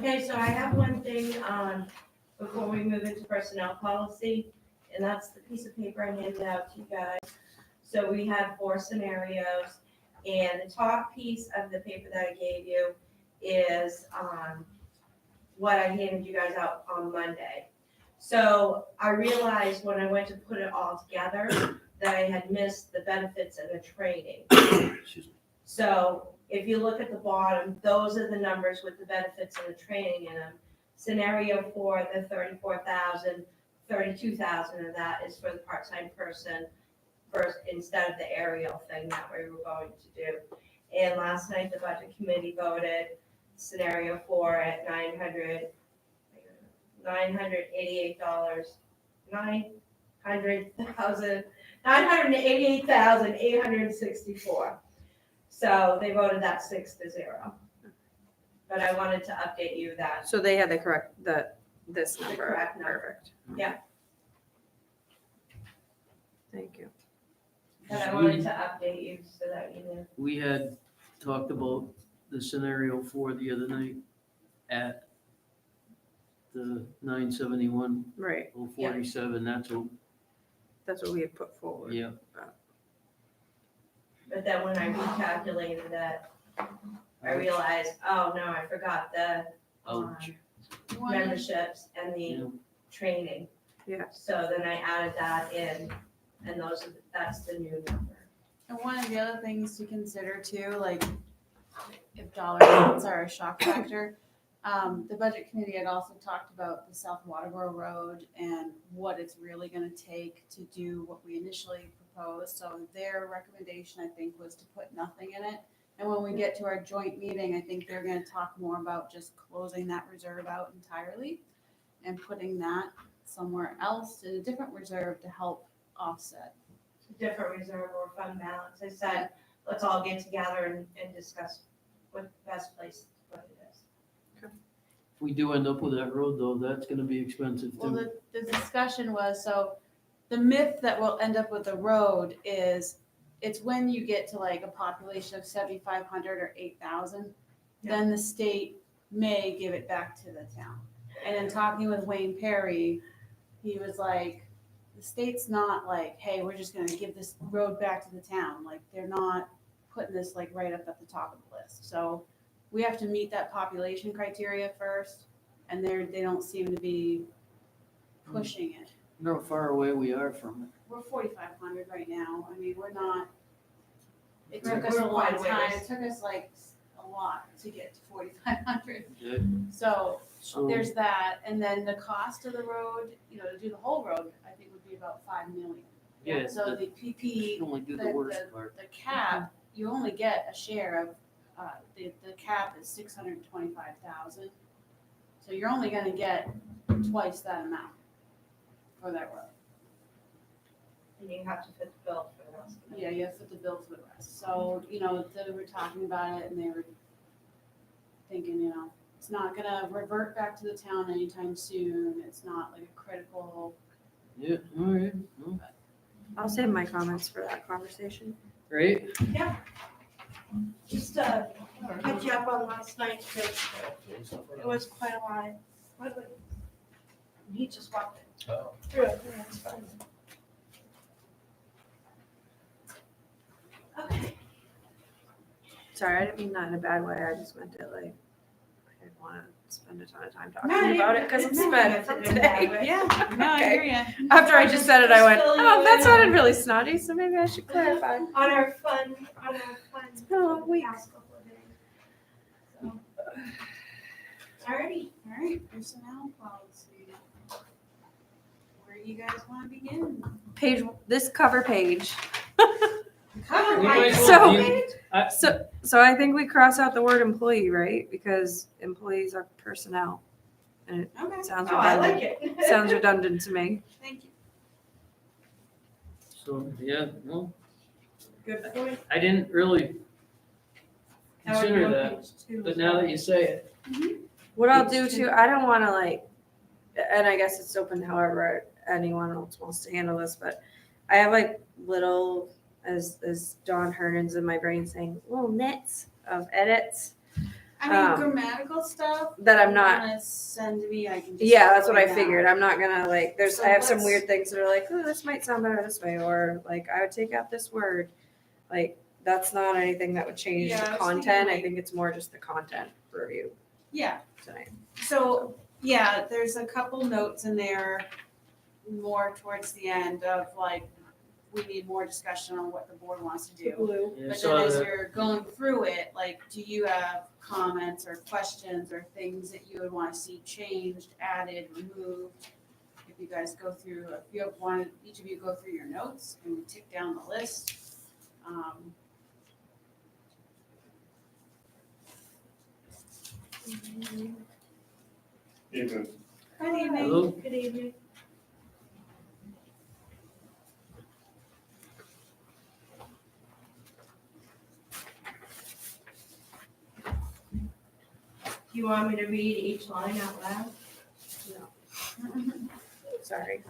Okay, so I have one thing, before we move into personnel policy, and that's the piece of paper I handed out to you guys. So we had 4 scenarios, and the top piece of the paper that I gave you is, what I handed you guys out on Monday. So I realized when I went to put it all together, that I had missed the benefits and the training. Excuse me. So if you look at the bottom, those are the numbers with the benefits and the training in them. Scenario 4, the 34,000, 32,000 of that is for the part-time person first, instead of the aerial thing that we were going to do. And last night, the budget committee voted scenario 4 at $988, $988,864. So they voted that 6-0. But I wanted to update you that. So they had the correct, this The number. correct number. Perfect. Yeah. Thank you. But I wanted to update you so that you knew. We had talked about the scenario 4 the other night at the 971 Right, 047, that's what, that's what we had put forward. yeah. But then when I recalculated it, I realized, oh no, I forgot the Ouch. memberships and the Yeah. training. Yeah. So then I added that in, and that's the new number. And one of the other things to consider too, like if dollar amounts are a shock factor, the budget committee had also talked about the South Waterboro Road and what it's really gonna take to do what we initially proposed. So their recommendation, I think, was to put nothing in it. And when we get to our joint meeting, I think they're gonna talk more about just closing that reserve out entirely and putting that somewhere else in a different reserve to help offset. Different reserve or fund balance. I said, let's all get together and discuss what the best place to put it is. If we do end up with that road though, that's gonna be expensive Well, too. the discussion was, so the myth that we'll end up with the road is it's when you get to like a population of 7,500 or 8,000, then the state may give it back to the town. And in talking with Wayne Perry, he was like, the state's not like, hey, we're just gonna give this road back to the town. Like, they're not putting this like right up at the top of the list. So we have to meet that population criteria first, and they don't seem to be pushing it. I wonder how far away we are from it. We're 4,500 right now. I mean, we're not, it We're- took us a we're long quite a time. ways. It took us like a lot to get to 4,500. Yeah. So So, there's that, and then the cost of the road, to do the whole road, I think would be about 5 million. yeah, So the- the PP, you only do the the- worst part. the cap, you only get a share of, the cap is 625,000. So you're only gonna get twice that amount for that road. And you have to fit the bill for the rest of it. Yeah, you have to put the bill for the rest. So, they were talking about it and they were thinking, it's not gonna revert back to the town anytime soon. It's not like a critical. Yeah, all right, well, I'll save my comments for that conversation. great. Just catch you up on last night, because it was quite a while. He just walked through it, yeah, it's fine. Okay. Sorry, I didn't mean that in a bad way. I just meant it like, I didn't want to spend a ton of time talking No, about it because I'm no, spent it's from in a bad today. way. Yeah, no, I Okay. hear you. After I just said it, I went, Just fill you oh, that in sounded on- really snotty, so maybe I should clarify. On our fun. It's been a long week. past couple of days. So. Alrighty. All right, personnel policy. Where do you guys want to begin? This cover page. Cover We my might as well page. So I think we cross out the word employee, right? Because employees are personnel. And it Okay, sounds Oh, I redundant. like it. Sounds redundant to me. thank you. So, yeah, well, Good point. I didn't really Now we're consider on that, page 2. but now that you say it, What I'll do too, I don't want to and I guess it's open however anyone else wants to handle this, but I have little, as Dawn Hernan's in my brain saying, little nits of edits. I mean, grammatical stuff. that I'm you not, wanna send me, I can just. yeah, that's what I write down. figured. I'm not gonna like, So I have some let's- weird things that are like, oh, this might sound better this way, or like, I would take out this word. Like, that's not anything that would change Yeah, the I was thinking, content. I like- think it's more just the content review Yeah, tonight. so, yeah, there's a couple notes in there more towards the end of like, we need more discussion on what the board wants to do. Blue. Yeah, I But saw then as that. you're going through it, like, do you have comments or questions or things that you would wanna see changed, added, removed? If you guys go through, if you have one, each of you go through your notes and we tick down the list. Evening. Good evening. Hello? Good evening. Do you want me to read each line out loud? Sorry.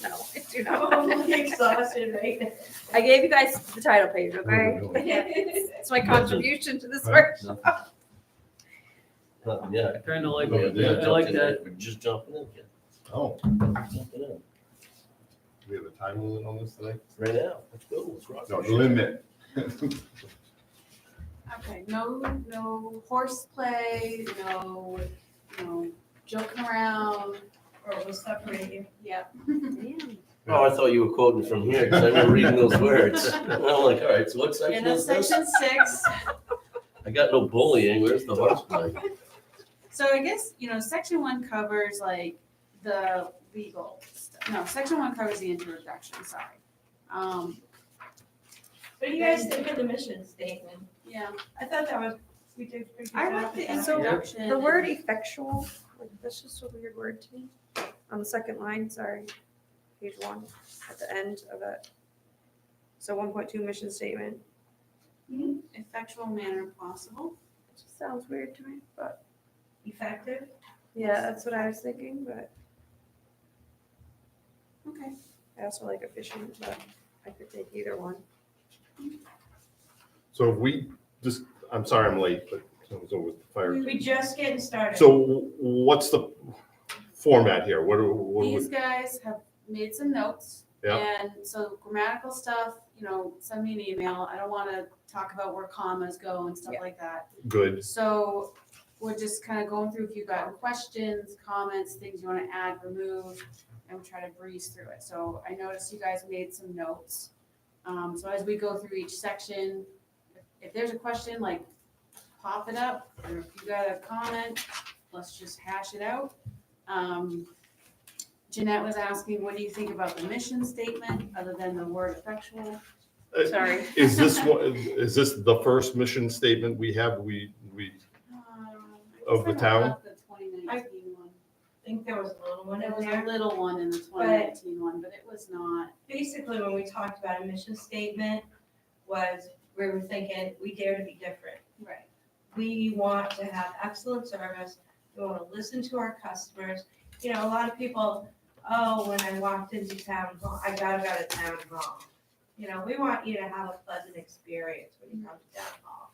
No, I do Oh, not. I'm exhausted right I gave you guys the title page, okay? now. It's my contribution to this workshop. Nothing yet. Kinda like, We haven't I like jumped in that. yet. We're just jumping in again. Oh, Jumping in. do we have a time limit on this tonight? Right now, let's go, let's rock. No, this shit. limit. Okay, no horseplay, no, joking around, Or we'll separate you. yep. Damn. Oh, I thought you were quoting from here, because I remember reading those words. And I'm like, all right, so what And section then is this? section 6, I got no bullying, where's the horseplay? so I guess, section 1 covers like the legal stuff. No, section 1 covers the introduction, sorry. What do you guys think of the mission statement? Yeah, I thought that was, we did a pretty good I job like the with that. introduction. The word effectual, like, that's just a weird word to me. On the second line, sorry, page 1, at the end of it. So 1.2 mission statement. Effectual manner possible. It just sounds weird to me, but Effective? yeah, that's what I was thinking, but Okay. I also like efficient, but I could take either one. So if we just, I'm sorry I'm late, but I was over with the fire. We just getting started. So what's the format here? What These guys have made some notes. Yeah. And so grammatical stuff, send me an email. I don't want to talk about where commas go and stuff Yeah. like that. good? So we're just kind of going through if you've got questions, comments, things you want to add, remove, and we'll try to breeze through it. So I noticed you guys made some notes. So as we go through each section, if there's a question, like pop it up, or if you got a comment, let's just hash it out. Jeanette was asking, what do you think about the mission statement, other than the word effectual? Sorry. Is this the first mission statement we have? We, Of the I guess I town? brought up the 2019 one. I think there was a little one There in was there. a little one in the 2019 one, but it was not. Basically, when we talked about a mission statement, was we were thinking, we dare to be different. Right. We want to have excellent service. We want to listen to our customers. A lot of people, oh, when I walked into town hall, I gotta go to town hall. We want you to have a pleasant experience when you come to town hall.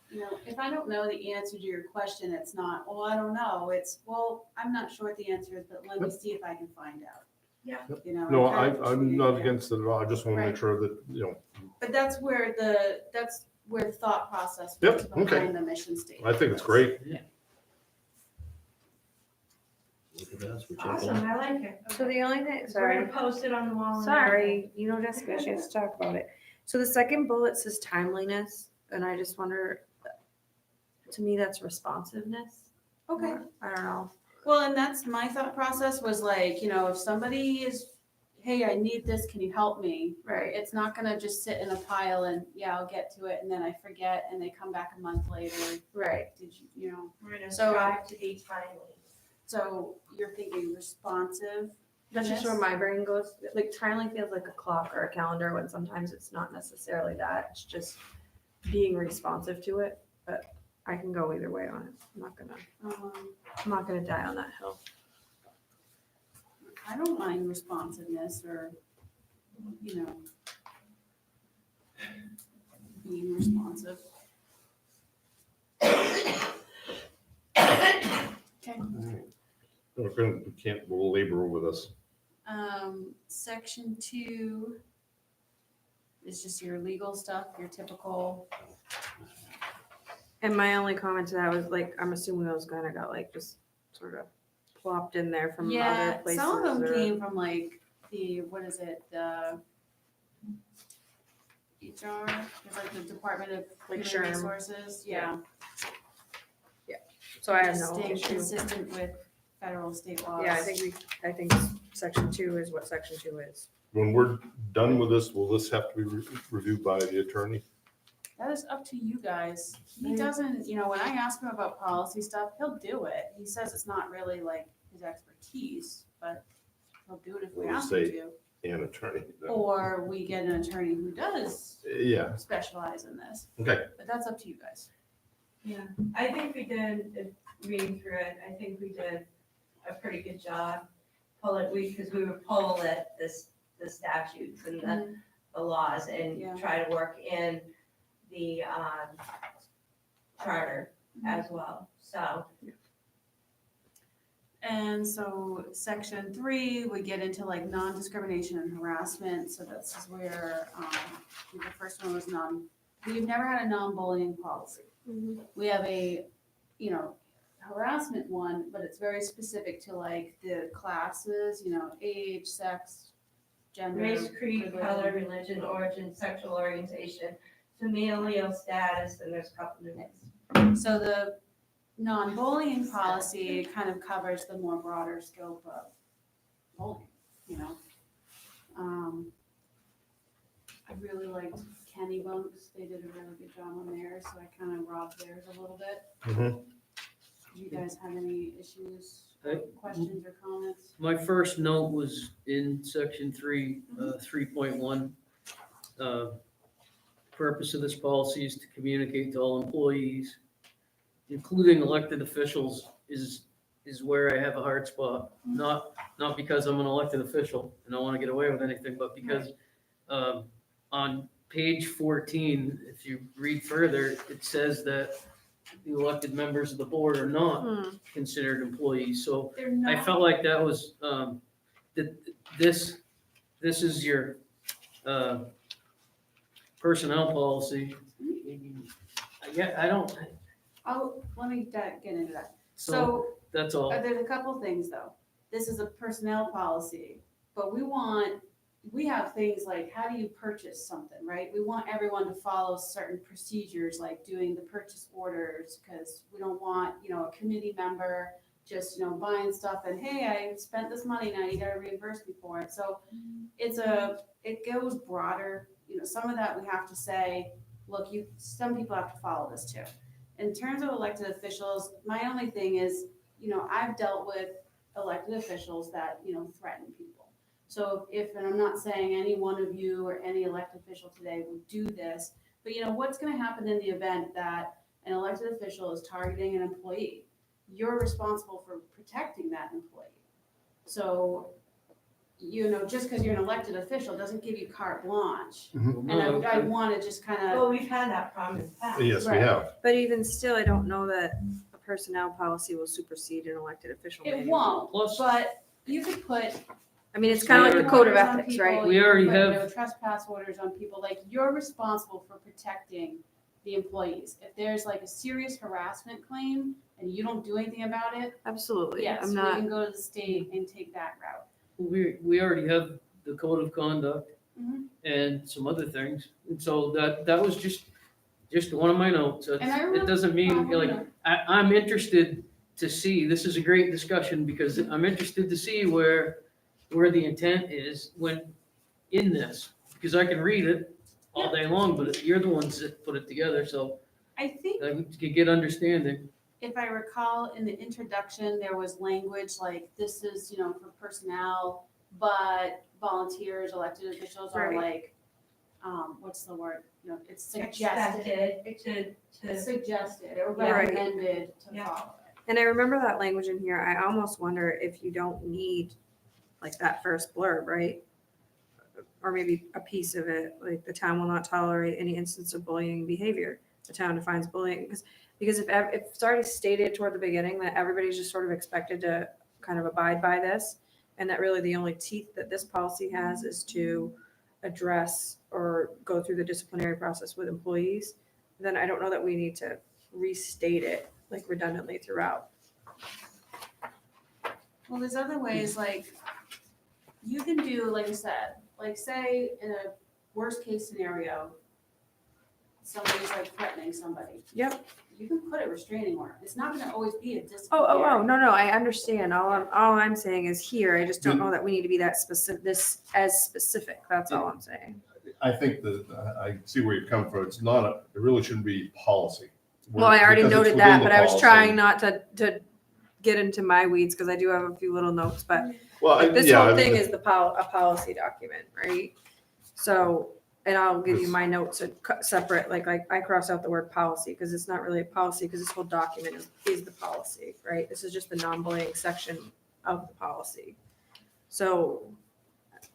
If I don't know the answer to your question, it's not, well, I don't know. It's, well, I'm not sure what the answer is, but let me see if I can find out. Yeah. no, kind of I'm push not it. against it at all. I just want to make Right. sure that, But that's where the thought process Yep, was okay. behind the mission statement. I think it's great. Look at that, we're checking Awesome, out. I like it. So the only thing, We're sorry. gonna post it on the wall. and Sorry, Jessica, she has to talk about it. So the second bullet says timeliness, and I just wonder, to me, that's responsiveness. Okay. I don't know. Well, and that's my thought process was like, if somebody is, hey, I need this, can you help me? Right. It's not gonna just sit in a pile and, yeah, I'll get to it, and then I forget, and they come back a month later. Right. Did you, We're gonna So- strive to be timely. so you're thinking responsive? That's just where my brain goes. Like timely feels like a clock or a calendar when sometimes it's not necessarily that. It's just being responsive to it. But I can go either way on it. I'm not gonna die on that hill. I don't mind responsiveness or, being responsive. We can't belabor with this. Section 2 is just your legal stuff, your typical. And my only comment to that was like, I'm assuming those kind of got like just sort of plopped in there from other Yeah, places. some of them or- came from like the, what is it, the HR, it's like the Department of Like Human SHRM. Resources, yeah. So I have Just no staying issue. consistent with federal, state laws. Yeah, I think section 2 is what section 2 is. When we're done with this, will this have to be reviewed by the attorney? That is up to you guys. He Yeah. doesn't, when I ask him about policy stuff, he'll do it. He says it's not really like his expertise, but he'll do it if we We'll ask him say- to. An attorney. Or we get an attorney who does Yeah, specialize in this, okay. but that's up to you guys. Yeah, I think we did, reading through it, I think we did a pretty good job. Because we would pull at the statutes and the laws and Yeah. try to work in the charter as well, so. And so section 3, we get into like non-discrimination and harassment, so this is where, the first one was we've never had a non-bullying policy. We have a, harassment one, but it's very specific to like the classes, age, sex, gender. Race, creed, religion. color, religion, origin, sexual orientation, familial status, and there's a couple new ones. So the non-bullying policy kind of covers the more broader scope of bullying, I really liked Kenny Bunks. They did a really good job on theirs, so I kind of robbed theirs a little bit. Mhm. Do you guys have any issues, I- questions or comments? My first note was in section 3, 3.1. Purpose of this policy is to communicate to all employees, including elected officials, is where I have a hard spot. Not because I'm an elected official and I want to get away with anything, but because on page 14, if you read further, it says that the elected members of the board are not considered employees. So They're I not, felt like that was, that this is your personnel policy. I don't, let me get into that. so So that's all. there's a couple things though. This is a personnel policy, but we have things like, how do you purchase something, right? We want everyone to follow certain procedures, like doing the purchase orders, because we don't want, a committee member just, buying stuff and, hey, I spent this money, now you gotta reimburse me for it. So it goes broader, some of that we have to say, look, some people have to follow this too. In terms of elected officials, my only thing is, I've dealt with elected officials that, threaten people. So and I'm not saying any one of you or any elected official today would do this, but what's gonna happen in the event that an elected official is targeting an employee? You're responsible for protecting that employee. So, just because you're an elected official doesn't give you carte blanche. And I wanna just kind of, Well, we've had that problem in the past. Yes, we Right. have. But even still, I don't know that a personnel policy will supersede an elected official. it manual. won't, Plus- but you could put I mean, it's kind of like the code of orders on ethics, people, right? We you already put, have- trespass orders on people, like, you're responsible for protecting the employees. If there's like a serious harassment claim and you don't do anything about it, Absolutely. yes, I'm we not, can go to the state and take that route. We already have the code of conduct Mhm. and some other things. And so that was just one of my notes. And I It doesn't mean, like, I'm interested to see, this is a great discussion because I'm interested to see where the intent is when in this, because I can read it all day long, but you're the ones that put it together, so I think I could get understanding. if I recall in the introduction, there was language like, this is, for personnel, but volunteers, elected officials are Right. like, what's the word? It's suggested. Expected It's to, suggested or Right. recommended to Yeah. follow it. and I remember that language in here. I almost wonder if you don't need like that first blurb, right? Or maybe a piece of it, like the town will not tolerate any instance of bullying behavior. The town defines bullying, because if it's already stated toward the beginning that everybody's just sort of expected to kind of abide by this. And that really the only teeth that this policy has is to address or go through the disciplinary process with employees. Then I don't know that we need to restate it like redundantly throughout. Well, there's other ways, like, you can do, like I said, like, say, in a worst case scenario, somebody's like threatening somebody. Yep. You can put a restraining order. It's not gonna always be a Oh, disciplinary. no, I understand. All I'm saying is here, I just don't know that we need to be that specific, as specific. That's all I'm saying. I think that, I see where you come from. It's not, it really shouldn't be policy. Well, I already Because it's noted within that, the but I was policy. trying not to get into my weeds because I do have a few little notes, but Well, like, this yeah, whole I mean, thing is a policy document, right? So, and I'll give you my notes separate, like I cross out the word policy because it's not really a policy because this whole document is the policy, right? This is just the non-bullying section of the policy. So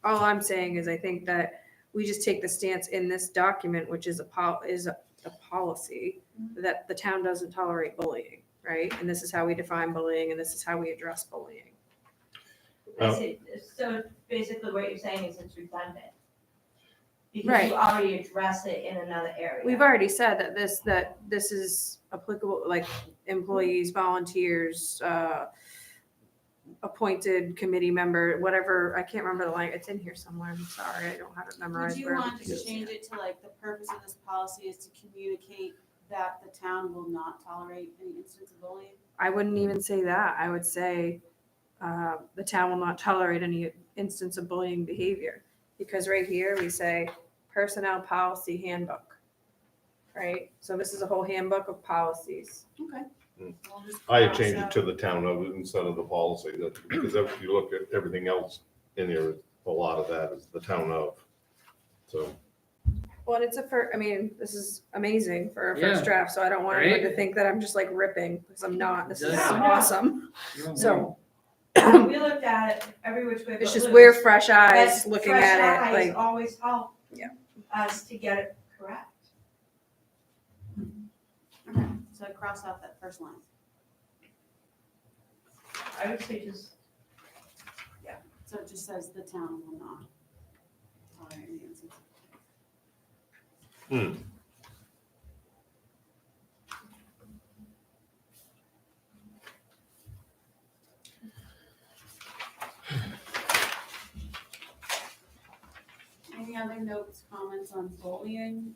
all I'm saying is I think that we just take the stance in this document, which is a policy, that the town doesn't tolerate bullying, right? And this is how we define bullying and this is how we address bullying. I see. So basically what you're saying is it's redundant. Because Right. you already address it in another area. We've already said that this is applicable, like employees, volunteers, appointed committee member, whatever, I can't remember the line, it's in here somewhere, I'm sorry, I don't have it memorized. Would you where want everything to is. change it to like, the purpose of this policy is to communicate that the town will not tolerate any instance of bullying? I wouldn't even say that, I would say, the town will not tolerate any instance of bullying behavior. Because right here, we say personnel policy handbook, right? So this is a whole handbook of policies. Okay. Hmm. We'll just I had cross changed it out- to the town of it instead of the policy, because if you look at everything else in there, a lot of that is the town of. So, Well, and it's I mean, this is amazing for a Yeah. first draft, so I don't want anyone to Right? think that I'm just like ripping, because I'm not, this is Yeah. awesome. No, So, We looked at it every which way but it's just loose. we're fresh eyes But looking fresh at it, eyes like, always help. Yeah. Us to get it correct. Okay, so I cross out that first line. I would say just, So it just says the town will not tolerate any instance. Any other notes, comments on bullying?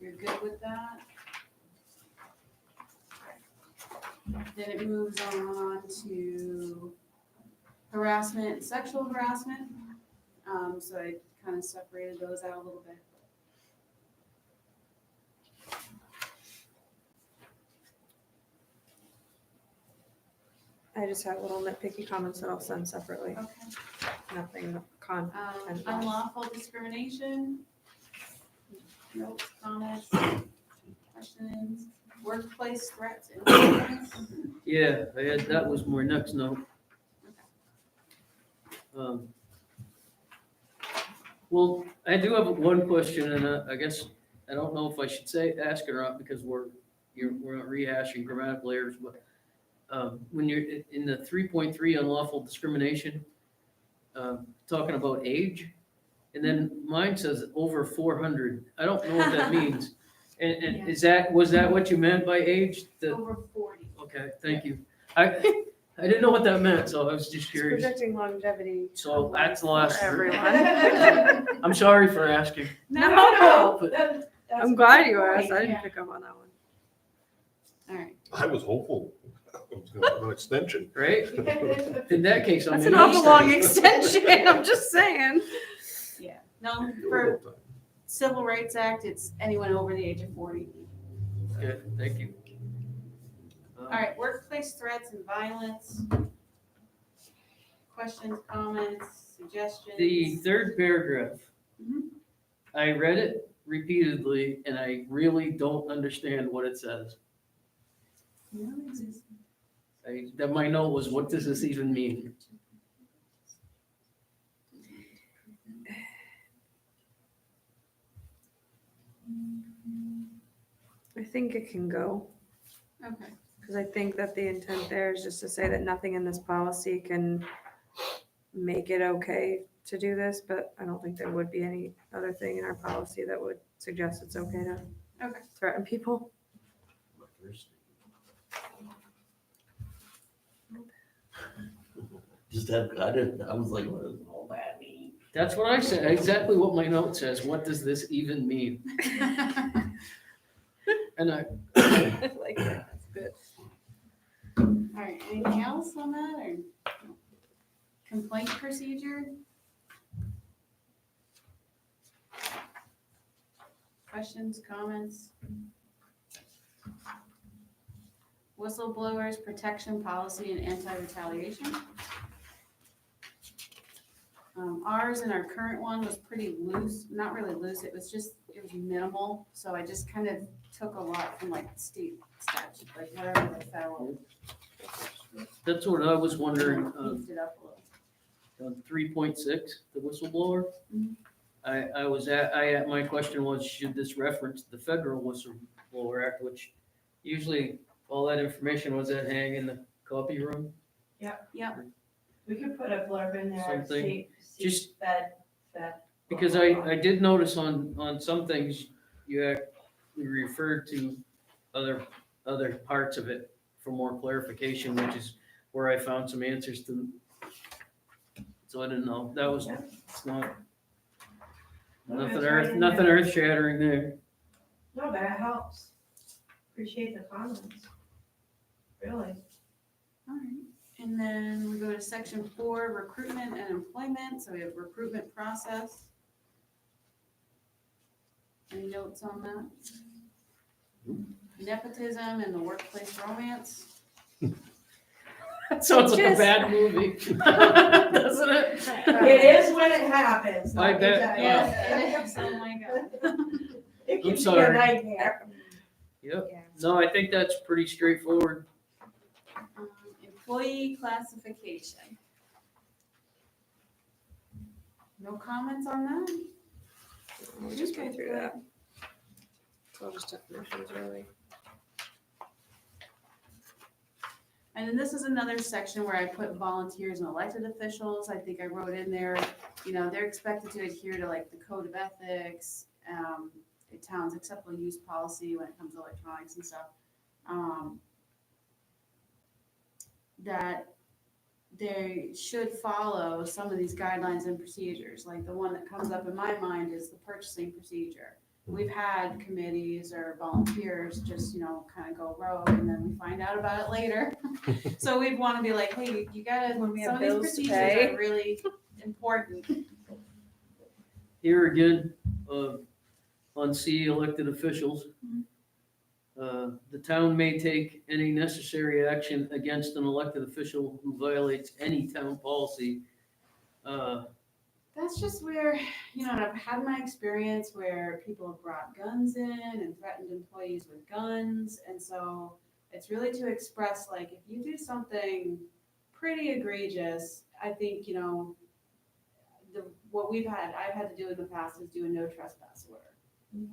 You're good with that? Then it moves on to harassment and sexual harassment. So I kind of separated those out a little bit. I just have little nitpicky comments that I'll send separately, Okay. nothing And- Unlawful discrimination. Notes, comments, questions, workplace threats and violence. Yeah, that was more next note. Well, I do have one question, and I guess, I don't know if I should ask it or not, because we're not rehashing grammatical errors, but when you're in the 3.3 unlawful discrimination, talking about age, and then mine says over 400. I don't know what that means. And was that what you meant by age? Over 40. Okay, thank you. I didn't know what that meant, so I was just it's curious. projecting longevity. So that's the for last. everyone. I'm sorry for asking. No. That's I'm glad you great, asked, I yeah. didn't pick up on that one. All right. I was hopeful it was gonna have an extension. Right? In that case, I'm. That's an gonna awful long extend. extension, I'm just saying. Yeah. No, for Civil Rights Act, it's anyone over the age of 40. Okay, thank you. All right, workplace threats and violence. Questions, comments, suggestions? The third paragraph. Mhm. I read it repeatedly and I really don't understand what it says. That my note was, what does this even mean? I think it can go. Okay. Because I think that the intent there is just to say that nothing in this policy can make it okay to do this, but I don't think there would be any other thing in our policy that would suggest it's okay to Okay. threaten people. Just have, I was like, what does all that mean? That's what I said, exactly what my note says. What does this even mean? And I, Like, yeah, that's good. All right, anything else on that, or complaint procedure? Questions, comments? Whistleblowers protection policy and anti-retaliation. Ours and our current one was pretty loose, not really loose, it was minimal, so I just kind of took a lot from like state statute, like whatever the federal. that's what I was wondering, Beefed it up a little. on 3.6, the whistleblower. Mhm. My question was, should this reference the federal whistleblower act, which usually all that information was at hang in the copy room? We could put a blurb in there, Something. Just- fed. Because I did notice on some things, you actually referred to other parts of it for more clarification, which is where I found some answers to. So I didn't know, that was, Yeah. it's not, No, nothing it's right in nothing there. earth shattering there. No, but it helps. Appreciate the comments. Really. All right, and then we go to section 4, recruitment and employment, so we have recruitment process. Any notes on that? Nepotism and the workplace romance. That sounds like a Just- bad movie, doesn't it? It is when it happens. I let me bet, tell you. Yes, it is, oh my God. It can be a sorry. nightmare. Yep, Yeah. no, I think that's pretty straightforward. Employee classification. No comments on that? We'll just go through that. So I'll just definitions really. And then this is another section where I put volunteers and elected officials. I think I wrote in there, they're expected to adhere to like the code of ethics, the town's acceptable use policy when it comes to electronics and stuff. That they should follow some of these guidelines and procedures. Like the one that comes up in my mind is the purchasing procedure. We've had committees or volunteers just, kind of go rogue and then we find out about it later. So we'd want to be like, hey, you gotta, When we some have of these bills to procedures pay. are really important. Here again, on C, elected officials. The town may take any necessary action against an elected official who violates any town policy. That's just where, I've had my experience where people have brought guns in and threatened employees with guns. And so it's really to express, like, if you do something pretty egregious, I think, what I've had to do in the past is do a no trespass order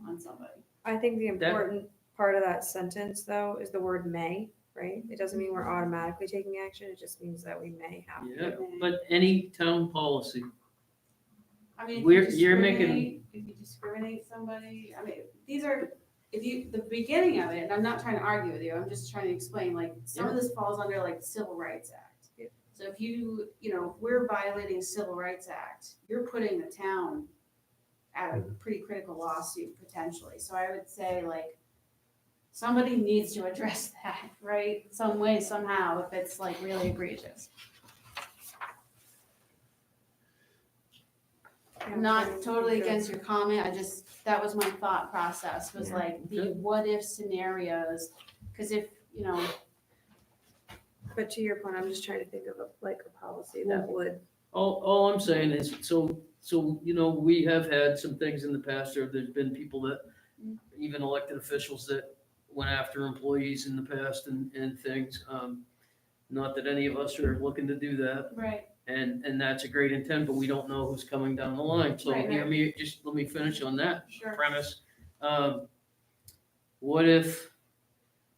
on somebody. I think the important part of that sentence though is the word may, right? It doesn't mean we're automatically taking action, it just means that we may have to. Yeah, but any town policy, I mean, You're making- if you discriminate somebody, I mean, the beginning of it, and I'm not trying to argue with you, I'm just trying to explain, like, some of this falls under like the Civil Rights Act. Yeah. So if if we're violating the Civil Rights Act, you're putting the town at a pretty critical lawsuit potentially. So I would say, like, somebody needs to address that, right? Some way, somehow, if it's like really egregious. I'm not totally against your comment, that was my thought process, was Yeah. like the Okay. what if scenarios, because if, But to your point, I'm just trying to think of a policy that would, all I'm saying is, so, we have had some things in the past, or there's been people that, even elected officials that went after employees in the past and things. Not that any of us are looking to do that. right, And that's a great intent, but we don't know who's coming down the line. So Right, right. let me finish on that sure. premise. What if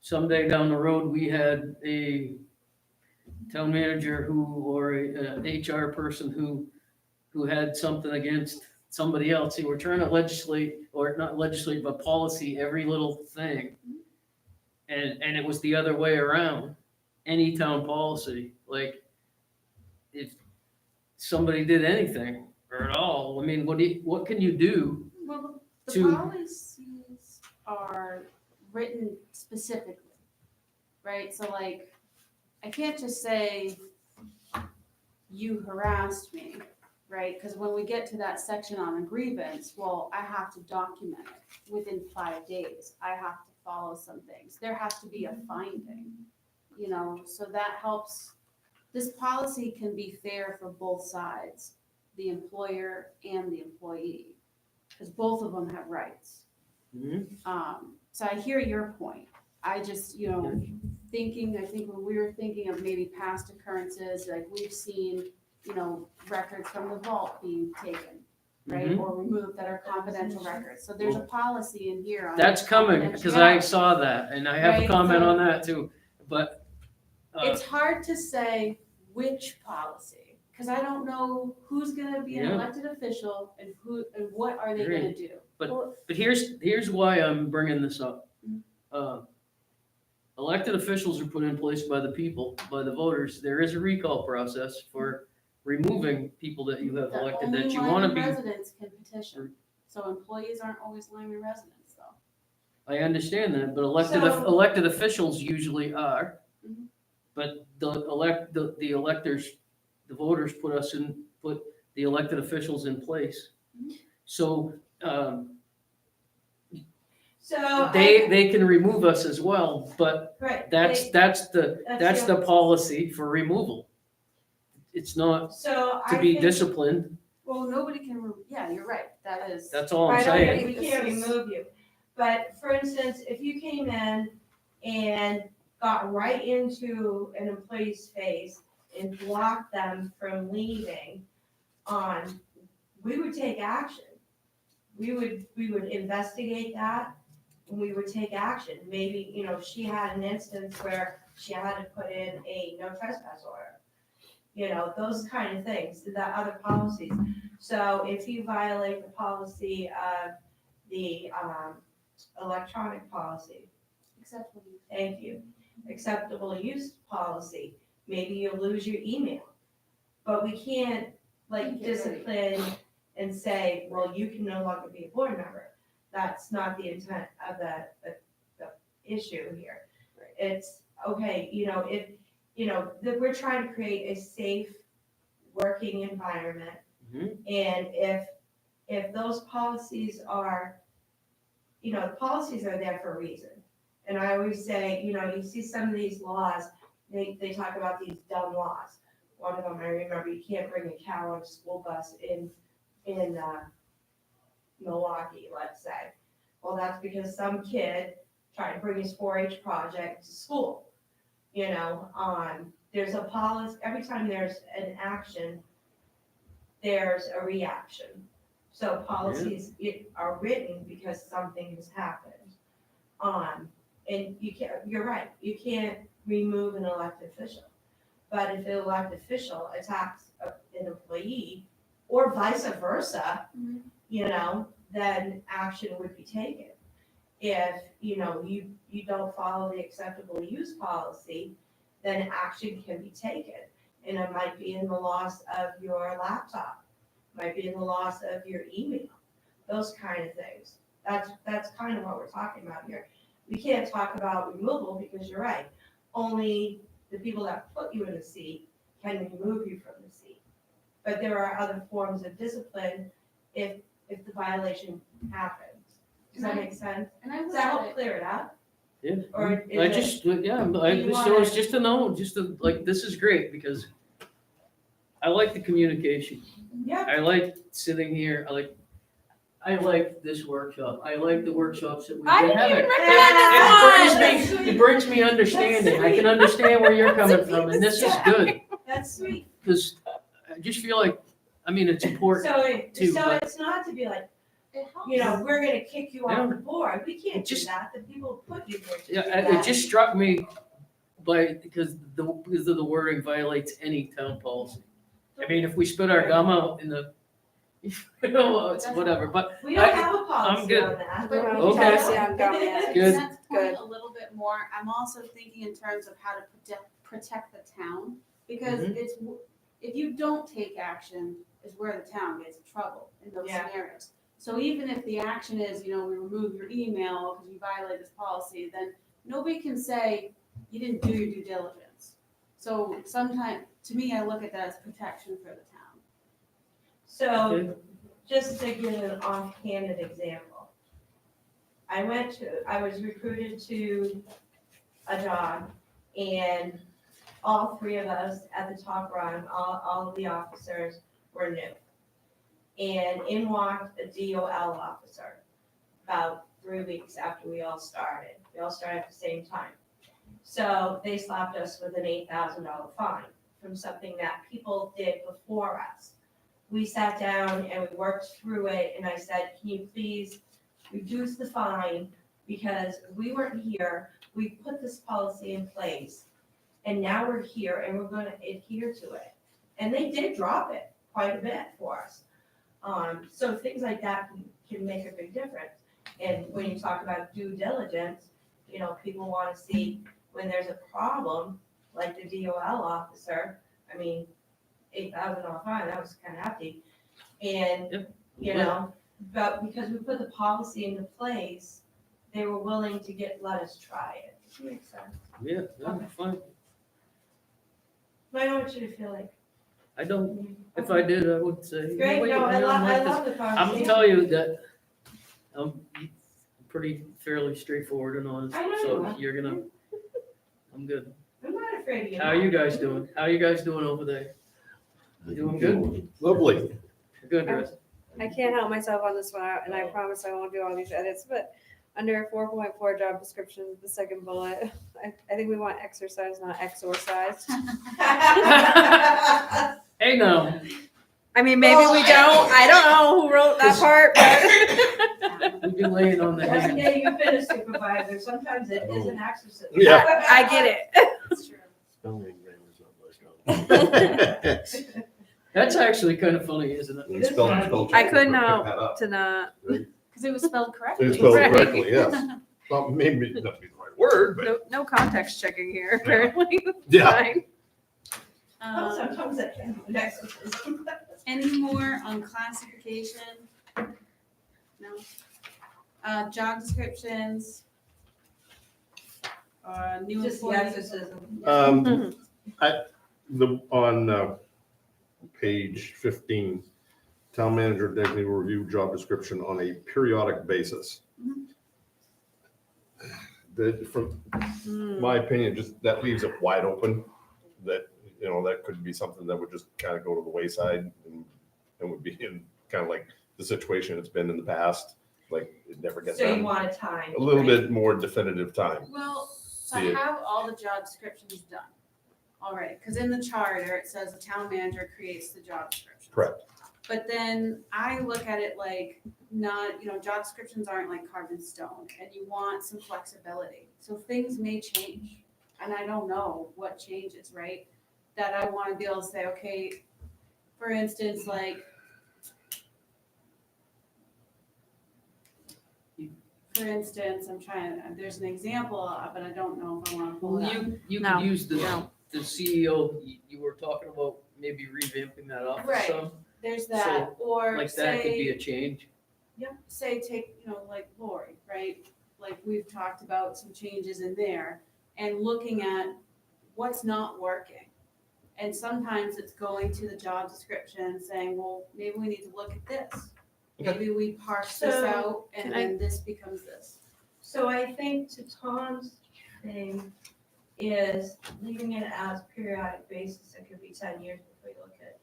someday down the road, we had a town manager or an HR person who had something against somebody else. See, we're trying to legislate, or not legislate, but policy every little thing. And it was the other way around. Any town policy, like, if somebody did anything or at all, I mean, what can you do? Well, the To- policies are written specifically, right? So like, I can't just say, you harassed me, right? Because when we get to that section on a grievance, well, I have to document it within 5 days. I have to follow some things. There has to be a finding, you know, so that helps. This policy can be fair for both sides, the employer and the employee, because both of them have rights. So I hear your point. I just, you know, I think when we were thinking of maybe past occurrences, like we've seen, you know, records from the vault being taken, right? Mhm. Or removed that are confidential records. So there's a policy in here on. That's coming, because I saw that, and I have a Right, comment so- on that too, but. It's hard to say which policy, because I don't know who's gonna be an Yeah. elected official and what are they gonna do? But here's why I'm bringing this up. Mhm. Elected officials are put in place by the people, by the voters. There is a recall process for removing people that you have elected that you want to Only be. Lyman residents can petition, so employees aren't always Lyman residents, though. I understand that, but So- elected officials usually are. Mhm. But the electors, the voters put the elected officials in place. Mhm. So, So. they can remove us as well, but Right. that's the policy for removal. It's not So to I be think. disciplined, Well, nobody can, yeah, you're right, that is. that's all I'm Right, okay, saying. we can't remove you. But for instance, if you came in and got right into an employee's face and blocked them from leaving we would take action. We would investigate that and we would take action. Maybe, you know, she had an instance where she had to put in a no trespass order. You know, those kind of things, the other policies. So if you violate the policy of the electronic policy, Except when you. thank you, acceptable use policy, maybe you'll lose your email. But we can't like Okay, right. discipline and say, well, you can no longer be a board member. That's not the intent of the issue here. Right. It's, okay, you know, if, you know, that we're trying to create a safe working environment. Mhm. And if those policies are, you know, the policies are there for a reason. And I always say, you know, you see some of these laws, they talk about these dumb laws. One of them, I remember, you can't bring a cow on a school bus in Milwaukee, let's say. Well, that's because some kid tried to bring his 4-H project to school. You know, there's a policy, every time there's an action, there's a reaction. So policies are written because something has happened. And you're right, you can't remove an elected official. But if an elected official attacks an employee, or vice versa, Mhm. you know, then action would be taken. If, you know, you don't follow the acceptable use policy, then action can be taken. And it might be in the loss of your laptop, might be in the loss of your email, those kind of things. That's kind of what we're talking about here. We can't talk about removal because you're right. Only the people that put you in the seat can remove you from the seat. But there are other forms of discipline if the violation happens. Does that make sense? And I Does will that help say, clear it up? Yeah. Or I is it? so it's just to know, like, this is great because I like the communication. Yeah, I like sitting here, I like this workshop. I like the workshops that we've been I didn't having. even recommend recommend this It brings me understanding. I can understand where you're coming from, and this is good. that's sweet. Because I just feel like, I mean, it's important. So too, but- it's not to be like, It helps. you know, we're gonna kick you Yeah. off the board. We can't do Just- that. The people put you there to do Yeah, it that. just struck me because of the wording violates any town policy. I mean, if we spit our gum out in the, you know, it's whatever, but We don't I- have a policy good. on that. But Okay. Policy on gum, yeah. To Good. Seth's Good. point a little bit more, I'm also thinking in terms of how to protect the town. Because Mhm. it's, if you don't take action, is where the town gets in trouble in those Yeah. scenarios. So even if the action is, you know, we remove your email because you violate this policy, then nobody can say you didn't do your due diligence. So sometimes, to me, I look at that as protection for the town. So, Okay. just to give an offhanded example. I was recruited to a job, and all three of us at the top rung, all of the officers were new. And in walked a DOL officer about 3 weeks after we all started. We all started at the same time. So they slapped us with an $8,000 fine from something that people did before us. We sat down and we worked through it, and I said, can you please reduce the fine? Because we weren't here, we put this policy in place, and now we're here and we're gonna adhere to it. And they did drop it quite a bit for us. So things like that can make a big difference. And when you talk about due diligence, you know, people wanna see when there's a problem, like the DOL officer, I mean, $8,000 fine, that was kind of hefty. And, Yep. you know, but because we put the policy into place, they were willing to let us try it. Does that make sense? Yeah, no, fine. I don't want you to feel like. I don't, if I did, I would say. you know, Great, wait, no, I you know, love, like I this. love the I'm conversation. gonna tell you that I'm pretty fairly straightforward and honest, I know you so are. you're gonna, I'm good. I'm not afraid of you. How are you guys doing? How are you guys doing over there? Doing good? Lovely. Good, Russ. I can't help myself on this one, and I promise I won't do all these edits, but under 4.4 job descriptions, the second bullet, I think we want exercise, not exorcised. Hey now, I mean, maybe we don't, I don't know who wrote that part, but we've been laying on the Every hand. day you've been a supervisor, sometimes it is an exercise. Yeah. I get it. That's true. Spelling grammar's not my strong. That's actually kind of funny, isn't it? You spell check, I couldn't pick help that up. to not, Because it was spelled correctly. It's spelled Right. correctly, yes. Well, maybe not be the right word, but no context checking here, apparently. yeah. Fine. Well, sometimes it can be an exercise. Any more on classification? No? Job descriptions? New Just the employees? exorcism. On page 15, town manager designate will review job description on a periodic basis. From Hmm. my opinion, just that leaves it wide open, that, you know, that could be something that would just kind of go to the wayside and would be in kind of like the situation it's been in the past, like it never gets So you done. want a time. A little right? bit more definitive time. Well, I See it. have all the job descriptions done already, because in the charter, it says the town manager creates the job description. Correct. But then I look at it like not, you know, job descriptions aren't like carved in stone, and you want some flexibility. So things may change, and I don't know what changes, right? That I want to be able to say, okay, for instance, like, I'm trying, there's an example, but I don't know if I want to pull Well, it up. you No, could use no. the CEO, you were talking about maybe revamping that office Right. some, There's that, or like that could be say, a change. take, you know, like Lori, right? Like we've talked about some changes in there and looking at what's not working. And sometimes it's going to the job description and saying, well, maybe we need to look at this. Maybe we parse this So, out and can I- then this becomes this. So I think to Tom's thing is leaving it as periodic basis. It could be 10 years before you look at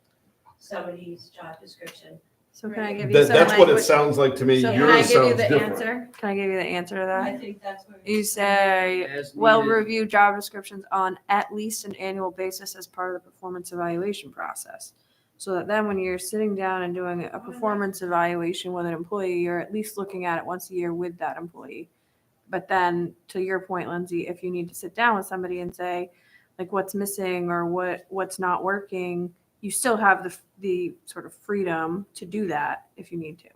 somebody's job description. So can I give you some That's what it language? sounds like to me. So can I Yours give you sounds the different. answer? Can I give you the answer to I that? think that's what. You say, As well, needed. review job descriptions on at least an annual basis as part of the performance evaluation process. So that then when you're sitting down and doing a performance evaluation with an employee, you're at least looking at it once a year with that employee. But then to your point, Lindsay, if you need to sit down with somebody and say, like, what's missing or what's not working, you still have the sort of freedom to do that if you need to.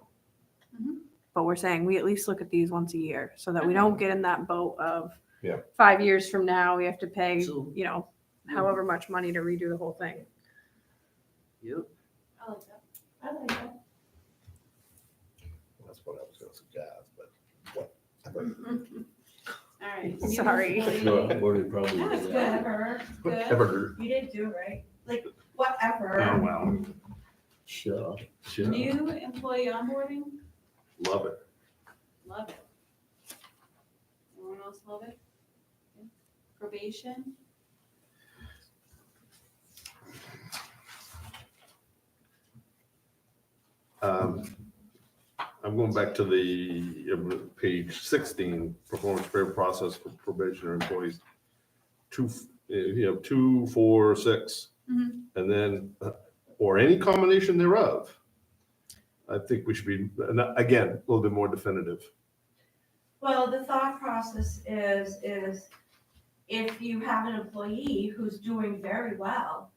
Mhm. But we're saying we at least look at these once a year so that we don't get in that boat of Yeah. 5 years from now, we have to pay, So- however much money to redo the whole thing. Yep. I like that. I like that. That's what I was gonna suggest, but whatever. All right. Sorry. No, I've already probably. That's did good. that. Whatever. Good. Whatever. You didn't do it right. Like, whatever. Oh, wow. Sure, sure. New employee onboarding, Love it. love it. Everyone else love it? Yeah. Probation, I'm going back to the page 16, performance fair process for probationary employees. 2, 4, 6, Mhm. and then, or any combination thereof. I think we should be, again, a little bit more definitive. Well, the thought process is if you have an employee who's doing very well,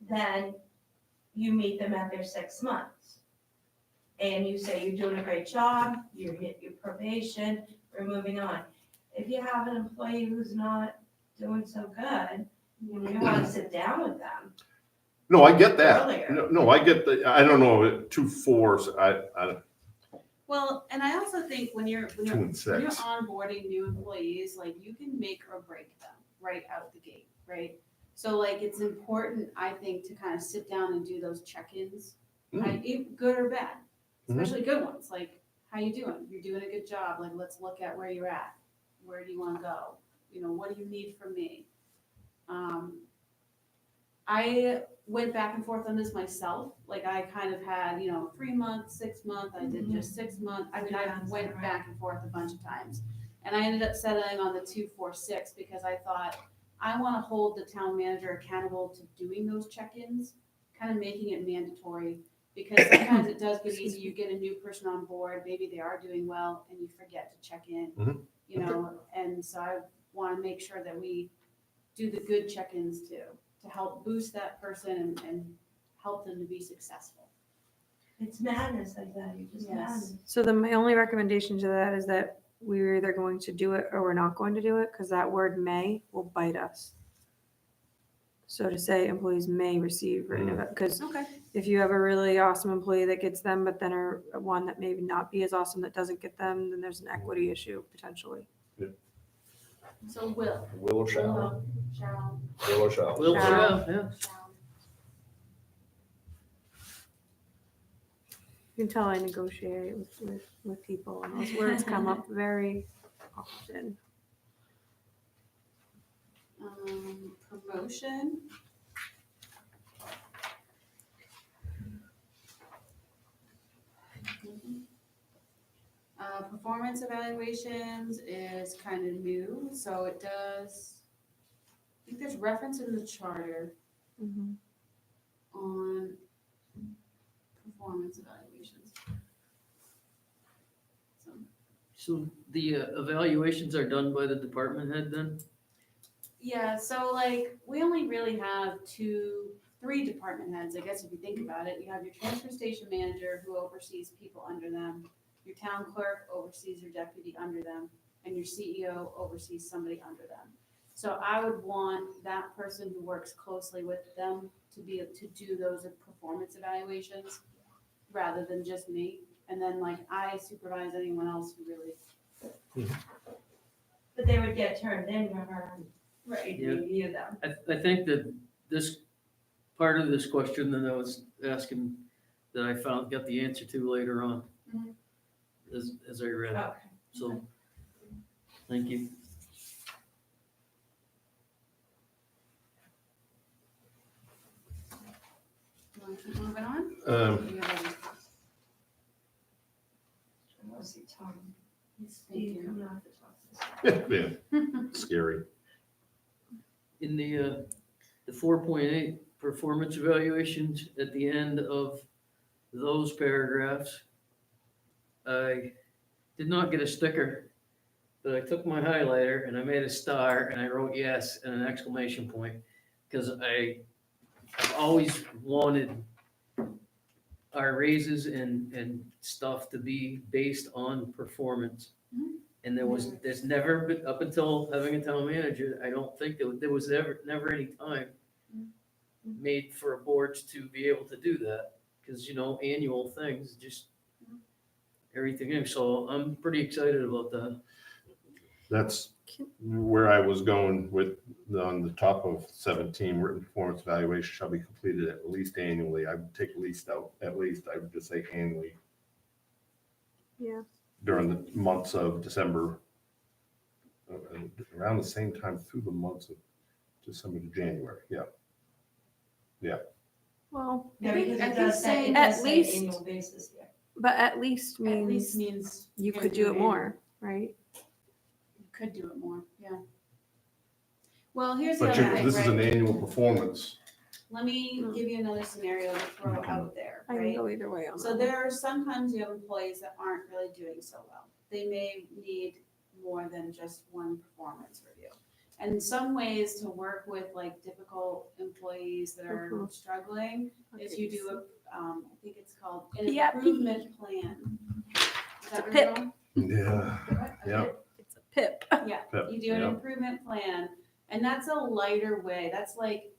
then you meet them at their 6 months. And you say, you're doing a great job, you hit your probation, we're moving on. If you have an employee who's not doing so good, you want to sit down with them. No, I get that. Earlier. No, I get the, I don't know, 2, 4, I, well, and I also think when you're 2 and 6. onboarding new employees, like you can make or break them right out the gate, right? So like it's important, I think, to kind of sit down and do those check-ins, good or bad, especially good ones. Like, how you doing? You're doing a good job. Like, let's look at where you're at. Where do you want to go? What do you need from me? I went back and forth on this myself. Like I kind of had, 3 months, 6 months. I did just 6 months. I mean, I went back and forth a bunch of times. And I ended up settling on the 2, 4, 6 because I thought I want to hold the town manager accountable to doing those check-ins, kind of making it mandatory. Because sometimes it does get easy. You get a new person on board, maybe they are doing well, and you forget to check in. Mhm. And so I want to make sure that we do the good check-ins too, to help boost that person and help them to be successful. It's madness like that, you just Yes. madness. So my only recommendation to that is that we're either going to do it or we're not going to do it, because that word may will bite us. So to say employees may receive written, because Okay. if you have a really awesome employee that gets them, but then one that maybe not be as awesome that doesn't get them, then there's an equity issue potentially. So will. Will or shall? Shall. Will or shall? Will, Shall. yeah. Shall. You can tell I negotiate with people, and those words come up very often. Promotion. Performance evaluations is kind of new, so it does, I think there's reference in the charter on performance evaluations. So the evaluations are done by the department head then? Yeah, so like, we only really have 3 department heads, I guess if you think about it. You have your transfer station manager who oversees people under them, your town clerk oversees your deputy under them, and your CEO oversees somebody under them. So I would want that person who works closely with them to be able to do those performance evaluations rather than just me. And then like I supervise anyone else who really. But they would get turned in to her, Right. to review them. I think that this, part of this question that I was asking, that I got the answer to later on, Mhm. as I read. Okay. So, thank you. You want to keep moving on? Um, Or you have any- I want to see Tom. Thank Steve you. coming off the top. Yeah, scary. In the 4.8, performance evaluations at the end of those paragraphs. I did not get a sticker, but I took my highlighter and I made a star and I wrote yes and an exclamation point. Because I've always wanted our raises and stuff to be based on performance. Mhm. And there's never been, up until having a town manager, I don't think there was never any time made for boards to be able to do that. Because, annual things, just everything in. So I'm pretty excited about that. That's where I was going with, on the top of 17, written performance evaluation shall be completed at least annually. I would take least out, at least, I would just say annually. Yeah. During the months of December, around the same time through the months of December to January, yeah. Well, Yeah, I think- because I it think does say, saying it at does say least- annual basis here. but at least At least means means. you you're could gonna do it annual. more, right? You could do it more, yeah. Well, here's the But other thing, this is an right? annual performance. Let me give you another scenario to throw out there, I can right? go either way on So that. there are sometimes you have employees that aren't really doing so well. They may need more than just one performance review. And in some ways to work with like difficult employees that are Mhm. struggling is you do a, I think it's called an PIP. improvement plan. Is that a what PIP. you're on? Yeah. What? A Yeah. PIP? It's a pip. Yeah, Pip, you do an yeah. improvement plan, and that's a lighter way. That's like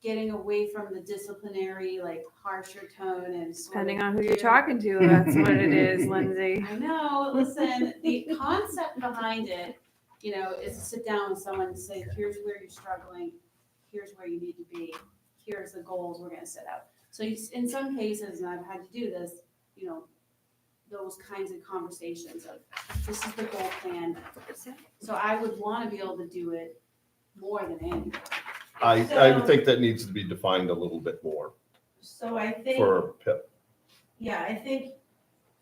getting away from the disciplinary, like harsher tone and sort Depending of on who you're geared- talking to, that's what it is, Lindsay. I know, listen, the concept behind it, is to sit down with someone and say, here's where you're struggling, here's where you need to be, here's the goals we're gonna set out. So in some cases, and I've had to do this, those kinds of conversations of, this is the goal plan. So I would wanna be able to do it more than annual. I would think that needs to be defined a little bit more So I think, for PIP. yeah, I think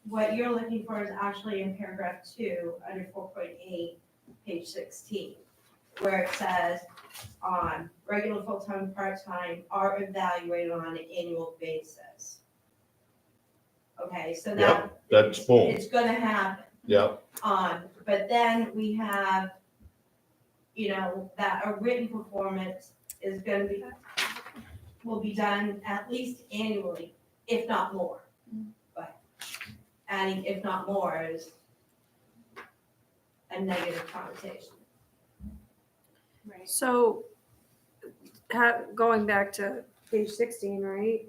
what you're looking for is actually in paragraph 2, under 4.8, page 16, where it says, regular, full-time, part-time are evaluated on an annual basis. Okay, so that. That's boom. It's gonna happen. Yeah, But then we have, that a written performance is gonna be, will be done at least annually, if not more. But adding if not more is a negative connotation. Right. So, going back to page 16, right?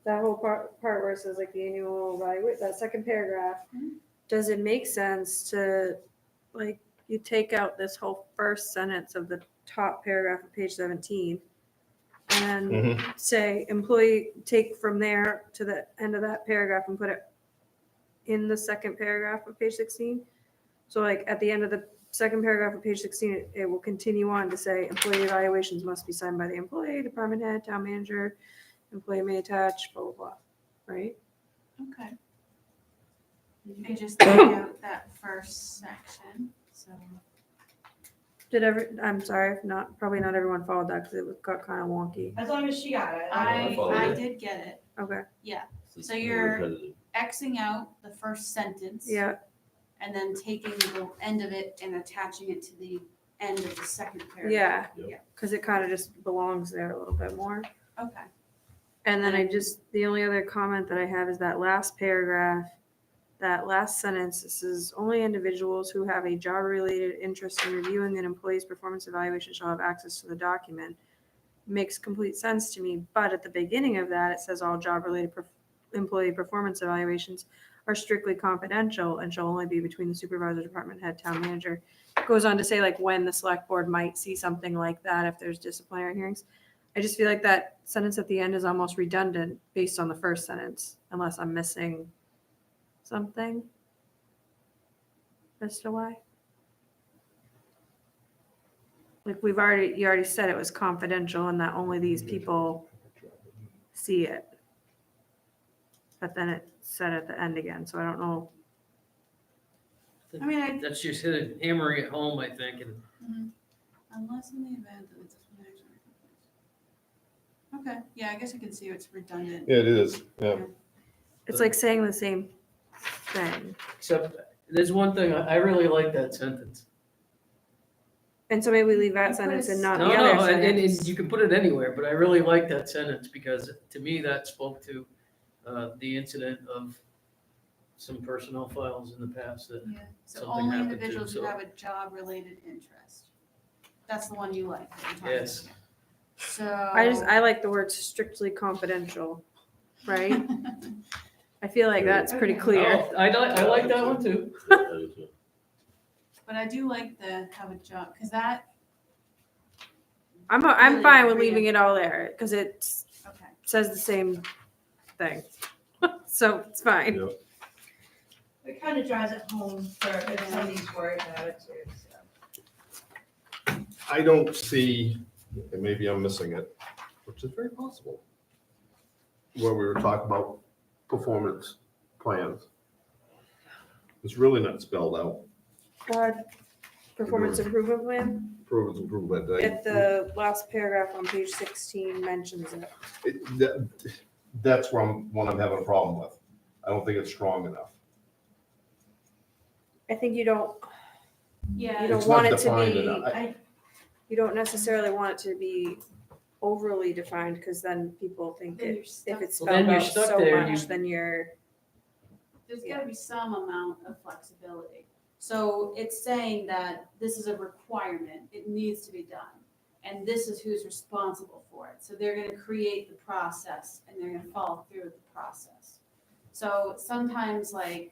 That whole part where it says like the annual evaluate, that second paragraph, does it make sense to, like, you take out this whole first sentence of the top paragraph of page 17 and Mhm. say employee, take from there to the end of that paragraph and put it in the second paragraph of page 16? So like at the end of the second paragraph of page 16, it will continue on to say employee evaluations must be signed by the employee, department head, town manager, employee may attach, blah, blah, blah, right? Okay. You can just take out that first section, so. I'm sorry, if not, probably not everyone followed that because it got kind of wonky. As long as she got it. I followed it. did get it. Okay, So you're- Xing out the first sentence. yeah, And then taking the end of it and attaching it to the end of the second paragraph. yeah, because it kind of just belongs there a little bit more. Okay. And then the only other comment that I have is that last paragraph, that last sentence, this is only individuals who have a job-related interest in reviewing an employee's performance evaluation shall have access to the document. Makes complete sense to me, but at the beginning of that, it says all job-related employee performance evaluations are strictly confidential and shall only be between the supervisor, department head, town manager. It goes on to say like when the select board might see something like that if there's disciplinary hearings. I just feel like that sentence at the end is almost redundant based on the first sentence, unless I'm missing something as to why. Like you already said it was confidential and that only these people see it. But then it said at the end again, so I don't know. I mean, That's just hammering it home, I think, and unless in the event that it's disciplinary action. Okay, yeah, I guess I can see it's redundant. Yeah, it is, yeah. It's like saying the same thing. Except, there's one thing, I really like that sentence. And so maybe we leave that You put sentence a and not the No, other no, and sentence. you can put it anywhere, but I really like that sentence because to me, that spoke to the incident of some personnel files in the past that, Yeah, so Something only happened individuals too, who so- have a job-related interest. That's the one you like. that you're talking yes. about. So. I like the word strictly confidential, right? I feel like that's pretty Okay. clear. Oh, I like that one too. But I do like the have a job, because that, I'm Really fine with agree. leaving it all there because it okay. says the same thing. So it's fine. Yeah. It kind of drives it home for if somebody's worried about it too, so. I don't see, and maybe I'm missing it, which is very possible, where we were talking about performance plans. It's really not spelled out, Performance improvement plan. performance improvement. At the last paragraph on page 16 mentions it. That's one I'm having a problem with. I don't think it's strong enough. I think you don't Yeah. You don't It's want not it to defined be- enough. you don't necessarily want it to be overly defined because then people think Then it, you're stuck. if it's Well, then spelled you're out stuck so there, much, you- then you're There's gotta be some amount of flexibility. So it's saying that this is a requirement, it needs to be done, and this is who's responsible for it. So they're gonna create the process and they're gonna follow through with the process. So sometimes I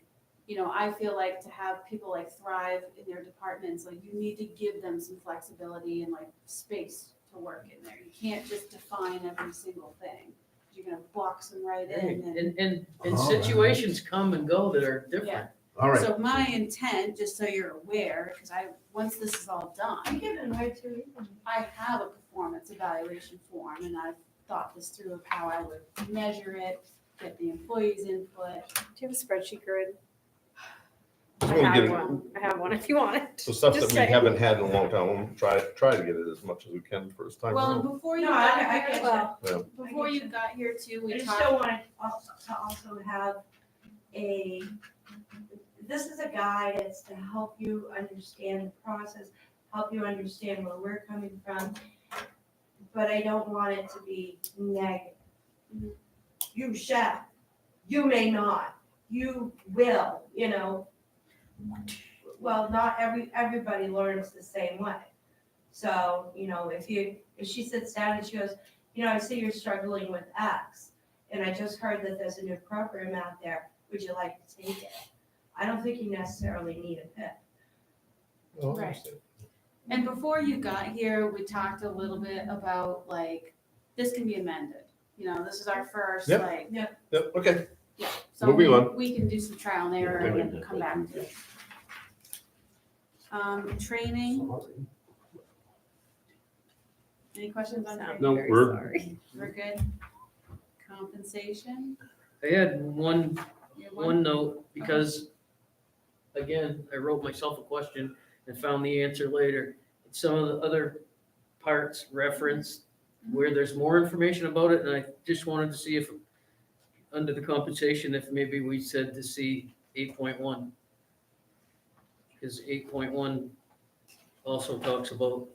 feel like to have people thrive in their departments, you need to give them some flexibility and space to work in there. You can't just define every single thing. You're gonna box them right in and. And situations come and go that are different. All right, So my intent, just so you're aware, because once this is all I done, get it right to it. I have a performance evaluation form and I've thought this through of how I would measure it, get the employees' input. do you have a spreadsheet grid? just I want to have get one. I have one if you want it. the stuff Just that we saying. haven't had in a long time. We'll try to get it as much as we can first time Well, around. and before you No, got I here, get Well, before you got here too, I we just talked. still wanted to also have this is a guide, it's to help you understand the process, help you understand where we're coming from, but I don't want it to be negative. You shall, you may not, you will, Well, not everybody learns the same way. So, if she sits down and she goes, I see you're struggling with X, and I just heard that there's a new program out there, would you like to take it? I don't think you necessarily need a PIP. Oh, I Right. understand. And before you got here, we talked a little bit about this can be amended. This is our first, Yep. Yep, okay. yeah. So Moving on. we can do some trial and error Okay. and then come back to it. Training, any questions on training? No, Very we're- sorry. We're good? Compensation? I had one You have one note, because, again, I wrote myself a question and found the answer later. Some of the other parts referenced where there's more information about it, and I just wanted to see if, under the compensation, if maybe we said to see 8.1. Because 8.1 also talks about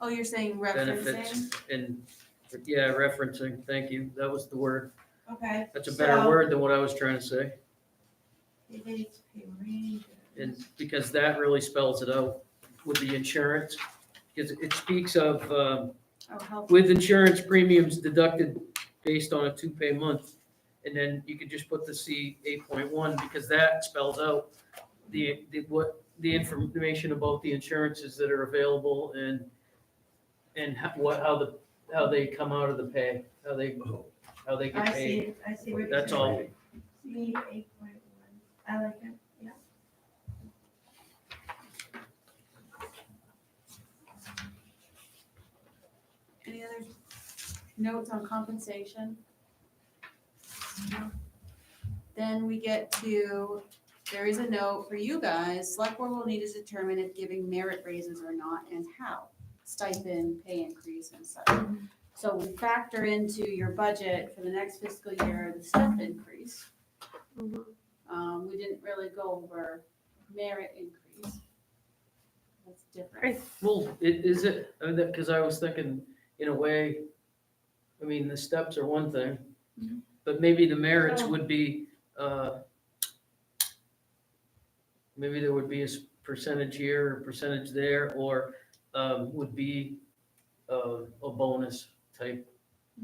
Oh, you're saying benefits referencing? and, yeah, referencing, thank you, that was the word. Okay. That's a better So- word than what I was trying to say. It's pay range. And because that really spells it out with the insurance, because it speaks of, Oh, help. with insurance premiums deducted based on a 2-pay month. And then you could just put the C 8.1, because that spells out the information about the insurances that are available and how they come out of the pay, how they get I paid. see what you're saying. That's all. C 8.1, I like it, yeah. Any other notes on compensation? No. Then we get to, there is a note for you guys, select board will need to determine if giving merit raises or not and how. Stipend, pay increase and such. So we factor into your budget for the next fiscal year, the step increase. We didn't really go over merit increase. That's different. Well, is it, I mean, because I was thinking, in a way, I mean, the steps are one thing, Mhm. but maybe the merits So- would be, maybe there would be a percentage here, or percentage there, or, would be, a bonus type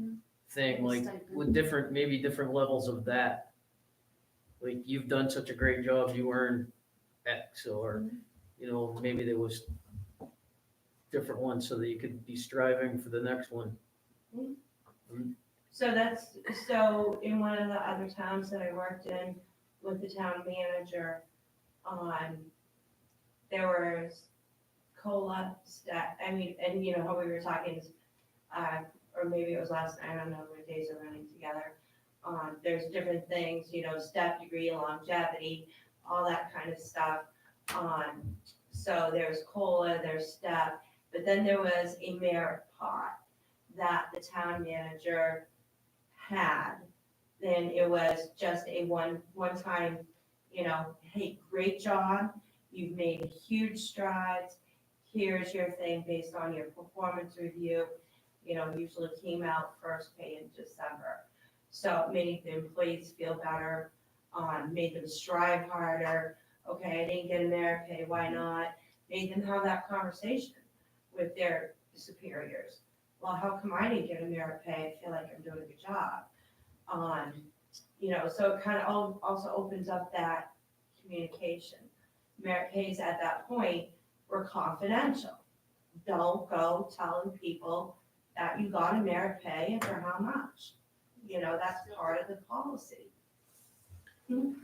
Mhm. thing, like, Stipend. with different, maybe different levels of that. Like, you've done such a great job, you earn X, or, you know, maybe there was different ones so that you could be striving for the next one. So in one of the other towns that I worked in with the town manager, there was COLA stat, I mean, and you know, how we were talking, or maybe it was last night, I don't know, the days are running together. There's different things, you know, step, degree, longevity, all that kind of stuff. So there's COLA, there's step, but then there was a merit pot that the town manager had. Then it was just a one-time, you know, hey, great job, you've made huge strides, here's your thing based on your performance review. You know, usually came out first pay in December. So it made the employees feel better, made them strive harder. Okay, I didn't get a merit pay, why not? Made them have that conversation with their superiors. Well, how come I didn't get a merit pay? I feel like I'm doing a good job. You know, so it kind of also opens up that communication. Merit pays at that point were confidential. Don't go telling people that you got a merit pay and for how much. You know, that's part of the policy. And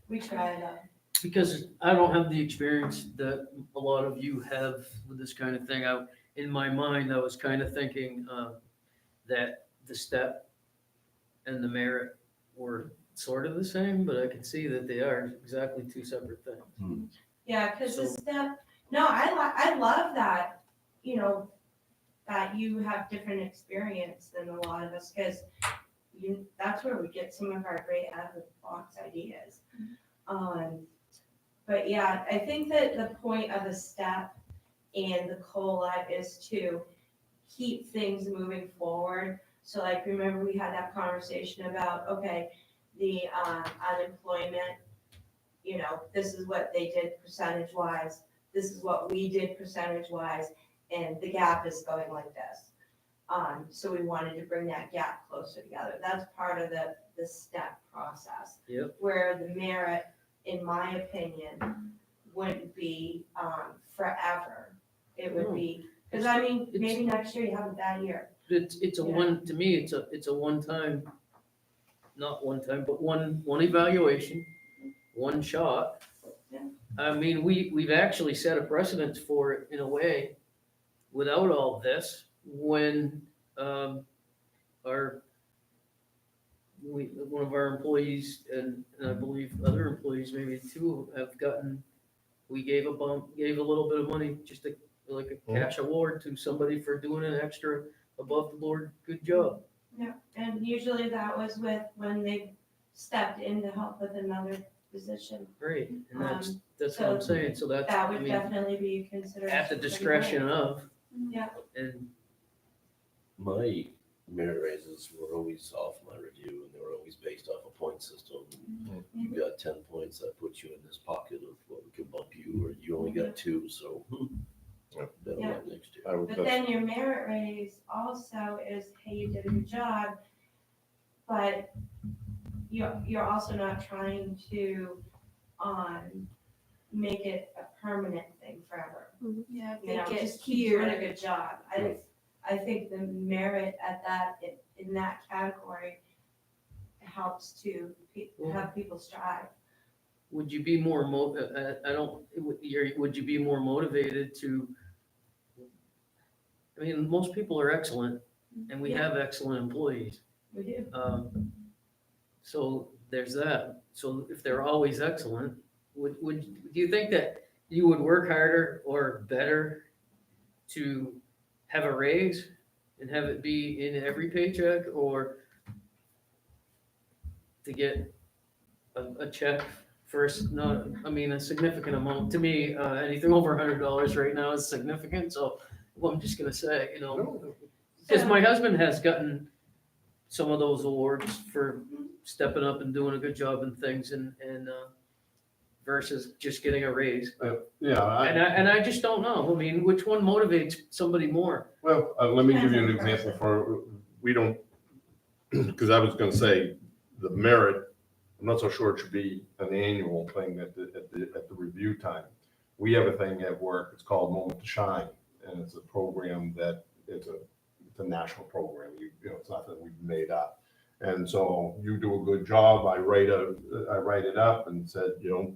We try to. because I don't have the experience that a lot of you have with this kind of thing, in my mind, I was kind of thinking, that the step and the merit were sort of the same, but I can see that they are exactly two separate things. Yeah, because the So- step, no, I love that, you know, that you have different experience than a lot of us, because that's where we get some of our great out of the box ideas. But yeah, I think that the point of the step and the COLA is to keep things moving forward. So like, remember we had that conversation about, okay, the unemployment, you know, this is what they did percentage wise, this is what we did percentage wise, and the gap is going like this. So we wanted to bring that gap closer together. That's part of the step process. Yep. Where the merit, in my opinion, wouldn't be forever. It would be, because I mean, maybe next year you have a bad year. It's a Yeah. one, to me, it's a one-time, not one time, but one evaluation, one shot. Yeah. I mean, we've actually set a precedence for it in a way, without all this, when, one of our employees, and I believe other employees maybe too, we gave a little bit of money, just like a cash award to somebody for doing an extra above the board good job. Yeah, and usually that was when they stepped in to help with another position. Great, and that's so what I'm saying, so that's, That I would mean, definitely be a consideration. at the for the discretion grant. of, Yeah. and My merit raises were always off my review, and they were always based off a point system. You got 10 points, that puts you in this pocket of what we can bump you, or you only got 2, so better Yeah. luck next year. But then your merit raise also is, hey, you did a good job, but you're also not trying to, make it a permanent thing forever. Yeah, if You know, they get just keep doing a here, good job. I think the merit at that, in that category helps to have people strive. would you be more would you be more motivated to, I mean, most people are excellent, and we Yeah. have excellent employees. We do. So there's that. So if they're always excellent, do you think that you would work harder or better to have a raise and have it be in every paycheck, or to get a check first, not, I mean, a significant amount. To me, anything over $100 right now is significant, so well, I'm just gonna say, you know, because my husband has gotten some of those awards for stepping up and doing a good job and things, and versus just getting a raise. Yeah, And I just don't know. I mean, which one motivates somebody more? well, let me give you an example for, we don't, because I was gonna say, the merit, I'm not so sure it should be an annual thing at the review time. We have a thing at work, it's called Moment to Shine, and it's a program that, it's a national program, you know, it's nothing we've made up. And so you do a good job, I write it up and said, you know,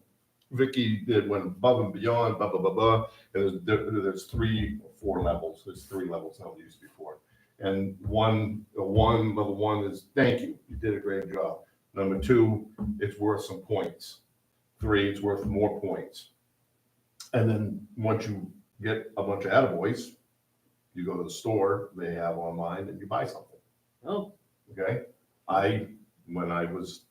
Vicky went above and beyond, blah, blah, blah, blah. And there's 3 or 4 levels. There's 3 levels now, there used to be 4. And level one is thank you, you did a great job. Number 2, it's worth some points. 3, it's worth more points. And then once you get a bunch of attaboys, you go to the store they have online and you buy something. Oh, Okay? When I was,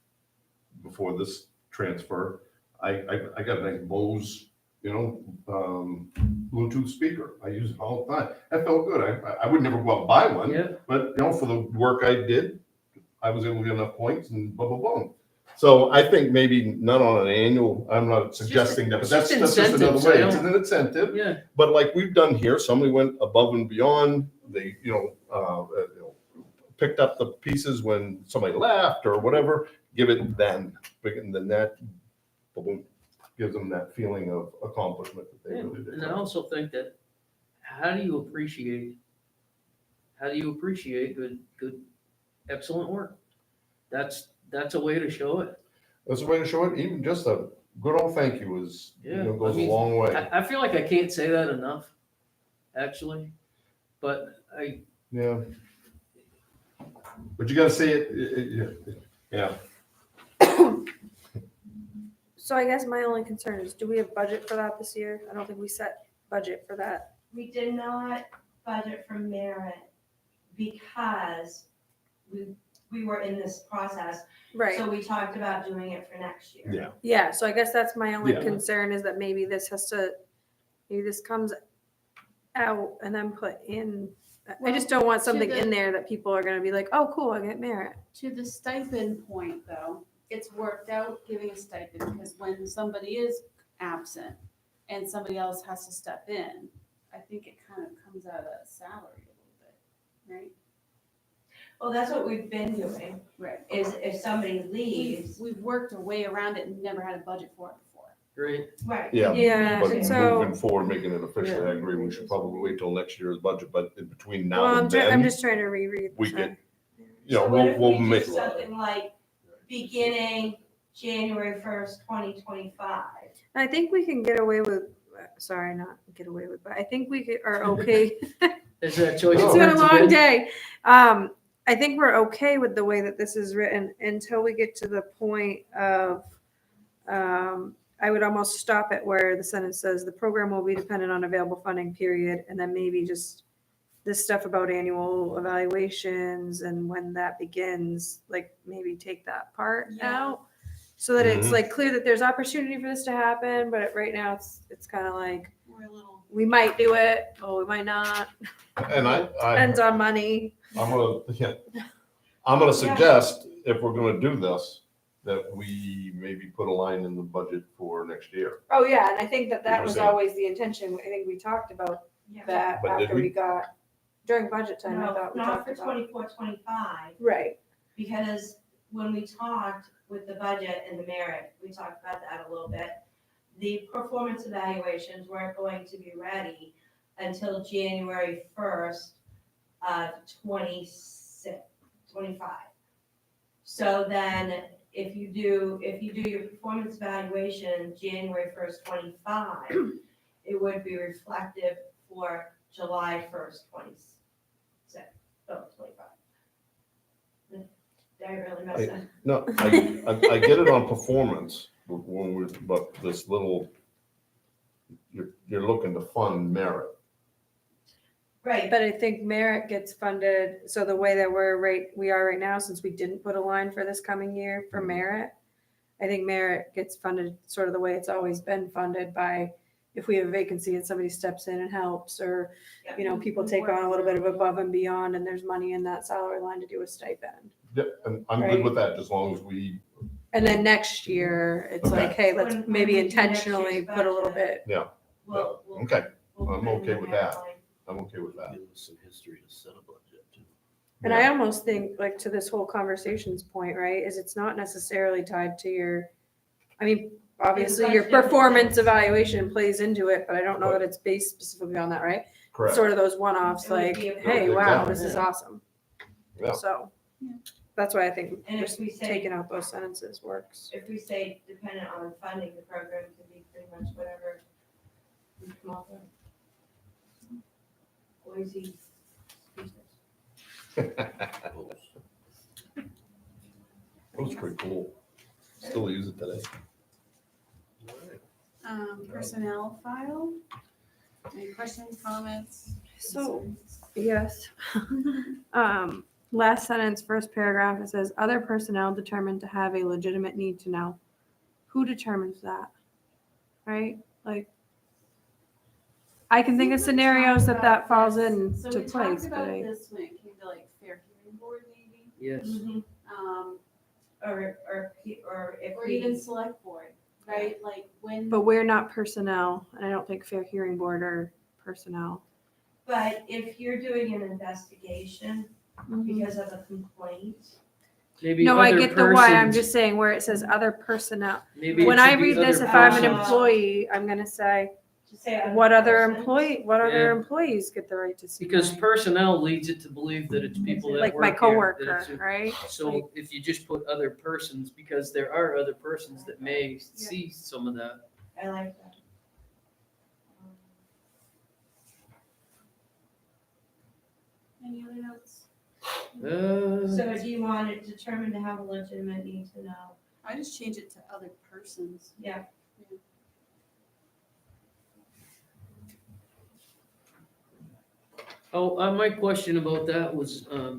before this transfer, I got a nice Bose, you know, Bluetooth speaker. I use it all the time. That felt good. I would never go out and buy one, yeah. but you know, for the work I did, I was able to get enough points and blah, blah, blah. So I think maybe not on an annual, I'm not suggesting that, but that's just another incentives, way. It's an incentive. Yeah. But like we've done here, somebody went above and beyond. They, picked up the pieces when somebody left or whatever. Give it then, and then that boom, gives them that feeling of accomplishment that they Yeah, really did. and I also think that how do you appreciate good, excellent work? That's a way to show it. That's a way to show it. Even just a good old thank you is, Yeah, goes I mean, a long way. I feel like I can't say that enough, actually, but Yeah. But you gotta say it, yeah. So I guess my only concern is, do we have budget for that this year? I don't think we set budget for that. We did not budget for merit because we were in this process. Right. So we talked about doing it for next year. Yeah. Yeah, so I guess that's my only Yeah. concern is that maybe this comes out and then put in. I just don't want something in there that people are gonna be like, oh, cool, I get merit. To the stipend point, though, it's worked out giving a stipend, because when somebody is absent and somebody else has to step in, I think it kind of comes out of salary a little bit, right? Well, that's what we've been doing, Right. is if somebody leaves. We've worked our way around it and never had a budget for it before. great. Right. Yeah. Yeah, But and so- moving forward, making it official, I agree, we should probably wait till next year's budget, but in between now Well, and I'm then, just trying to reread. we this. get, you know, So what if we'll we do make. something like beginning January 1st, 2025? I think we can get away with, sorry, not get away with, but I think we are okay. Is that choice? It's of been a words long again? day. I think we're okay with the way that this is written until we get to the point of, I would almost stop it where the sentence says the program will be dependent on available funding, period. And then maybe just this stuff about annual evaluations and when that begins, like maybe take that part Yeah. out. So that it's Mhm. like clear that there's opportunity for this to happen, but right now it's kind of like, We're a little. we might do it, or we might not. And Depends on money. I'm gonna suggest, if we're gonna do this, that we maybe put a line in the budget for next year. Oh, yeah, and I think that was 100%. always the intention. I think we talked about Yeah. that But did after we? we got, during budget time, I No, thought we not talked for about. 24, 25, Right, because when we talked with the budget and the merit, we talked about that a little bit. The performance evaluations weren't going to be ready until January 1st, 25. So then if you do your performance evaluation January 1st, 25, it would be reflective for July 1st, 26, 25. Did I really mess that? No, I get it on performance, but this little, you're looking to fund merit. Right, But I think merit gets funded, so the way that we are right now, since we didn't put a line for this coming year for merit, I think merit gets funded sort of the way it's always been funded by, if we have a vacancy and somebody steps in and helps, or, you know, people take on a little bit of above and beyond, and there's money in that salary line to do a stipend. Yeah, and I'm good with that, as long as we, And then next year, it's like, hey, let's When maybe we do next intentionally year's put a little budget. bit. we'll. okay, we'll I'm put in okay the with that. outline. I'm okay with that. Give us some history to set a budget too. And I almost think, like, to this whole conversation's point, right, is it's not necessarily tied to your, I mean, obviously your budget. performance evaluation plays into it, but I don't know that it's based specifically on that, right? Correct. Sort of those one-offs, It would like, be a- hey, wow, Exactly. this is awesome. Yeah. So, Yeah. that's why I think And if just we say- taking out those sentences works. If we say dependent on funding, the program can be pretty much whatever we come up with. Boise. That was pretty cool. Still use it today. Personnel file. Any questions, comments? So, concerns? yes. Last sentence, first paragraph, it says, other personnel determined to have a legitimate need to know. Who determines that? Right? Like, I can think of scenarios that falls into So we place, talked but about I, this when it came to like fair hearing board maybe, Yes. Or if or we. even select board, right? Like when. but we're not personnel, and I don't think fair hearing board are personnel. But if you're doing an investigation because of a complaint, Maybe No, I other get the why, I'm persons- just saying where it says other personnel. Maybe it When should I be read this, other if I'm an persons. employee, I'm gonna say, to say. what other Yeah. employees get the right to see Because my- personnel leads it to believe that it's people that like work my here, that coworker, it's a- right? So if you just put other persons, because there are other persons that may see some of that. I like that. Any other notes? So do you want it determined to have a legitimate need to know? I just change it to other persons. Yeah. My question about that was, I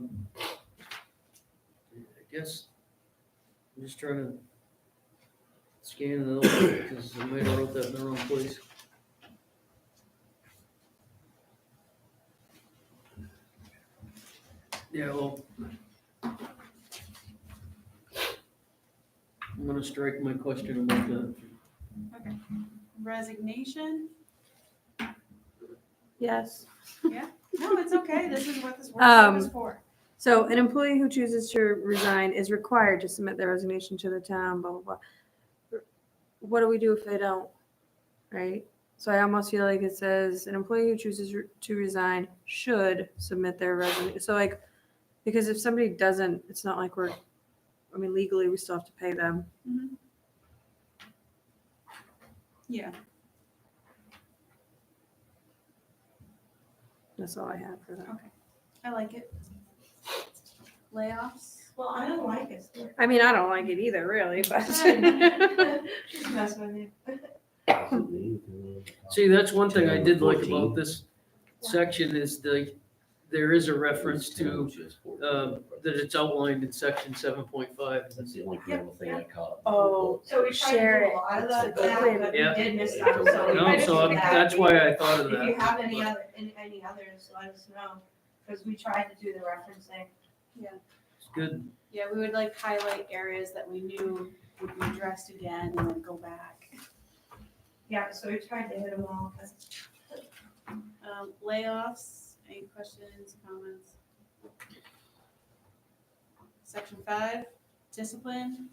guess, I'm just trying to scan it over, because I might have wrote that in the wrong place. Yeah, well, I'm gonna strike my question about that. Okay. Resignation? Yes. No, it's okay. This is what this Um, workshop is for. So an employee who chooses to resign is required to submit their resignation to the town, blah, blah, blah. What do we do if they don't? Right? So I almost feel like it says an employee who chooses to resign should submit their resignation. So like, because if somebody doesn't, it's not like legally we still have to pay them. Yeah. That's all I have for that. I like it. Layoffs? Well, I don't like it. I mean, I don't like it either, really, but. Just messing with you. See, that's one thing I did like about this section is there is a reference to, that it's outlined in section 7.5. That's the only grammar thing I caught. Oh, So we tried to Share do it. a lot of that, Wait. but we Yeah. did miss out, so we No, might so do that. that's why I thought of If you that. have any others, let us know, because we tried to do the referencing. It's good. Yeah, we would like highlight areas that we knew would be addressed again and then go back. Yeah, so we tried to hit them all, but Layoffs, any questions, comments? Section 5, discipline.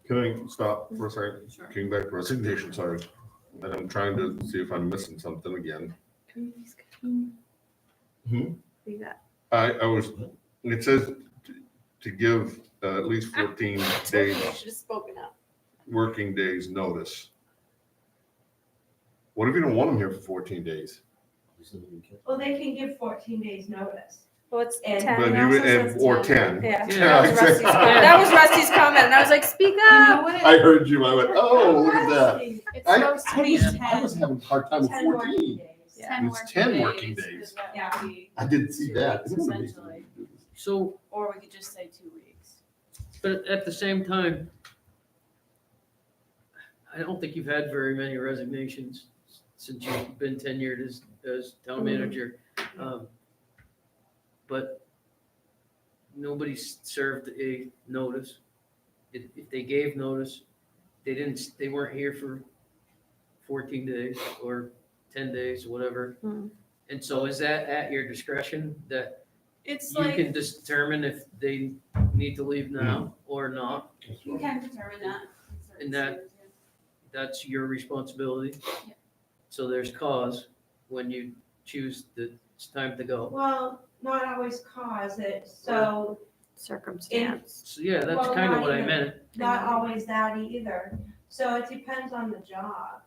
Can I stop for a second? Sure. Getting back to resignation, sorry. And I'm trying to see if I'm missing something again. Hmm? Leave that. I was, it says to give at least 14 days, Should have spoken up. working days notice. What if you don't want them here for 14 days? well, they can give 14 days notice. Well, it's And- 10. But It you, also and, says or 10. 10. Yeah, Yeah, that was Rusty's exactly. comment. That was Rusty's comment, and I was like, speak You know up. what it, I heard you, I went, oh, look at that. Rusty. it's I supposed to be was 10. having a hard time with 10 working 14. days. Yeah. It's 10 working days. is what Yeah. would be- I didn't see 2 that. weeks, essentially. So, Or we could just say 2 weeks. but at the same time, I don't think you've had very many resignations since you've been tenured as town manager. But nobody's served a notice. If they gave notice, they weren't here for 14 days or 10 days, whatever. Hmm. And so is that at your discretion that It's you like, can determine if they need to leave now or not? you can determine that. in certain And that- scenarios, yeah. That's your responsibility. Yeah. So there's cause when you choose that it's time to go. Well, not always cause it, so Circumstance. So yeah, that's Well, kind of not what I even- meant. not always that either. So it depends on the job.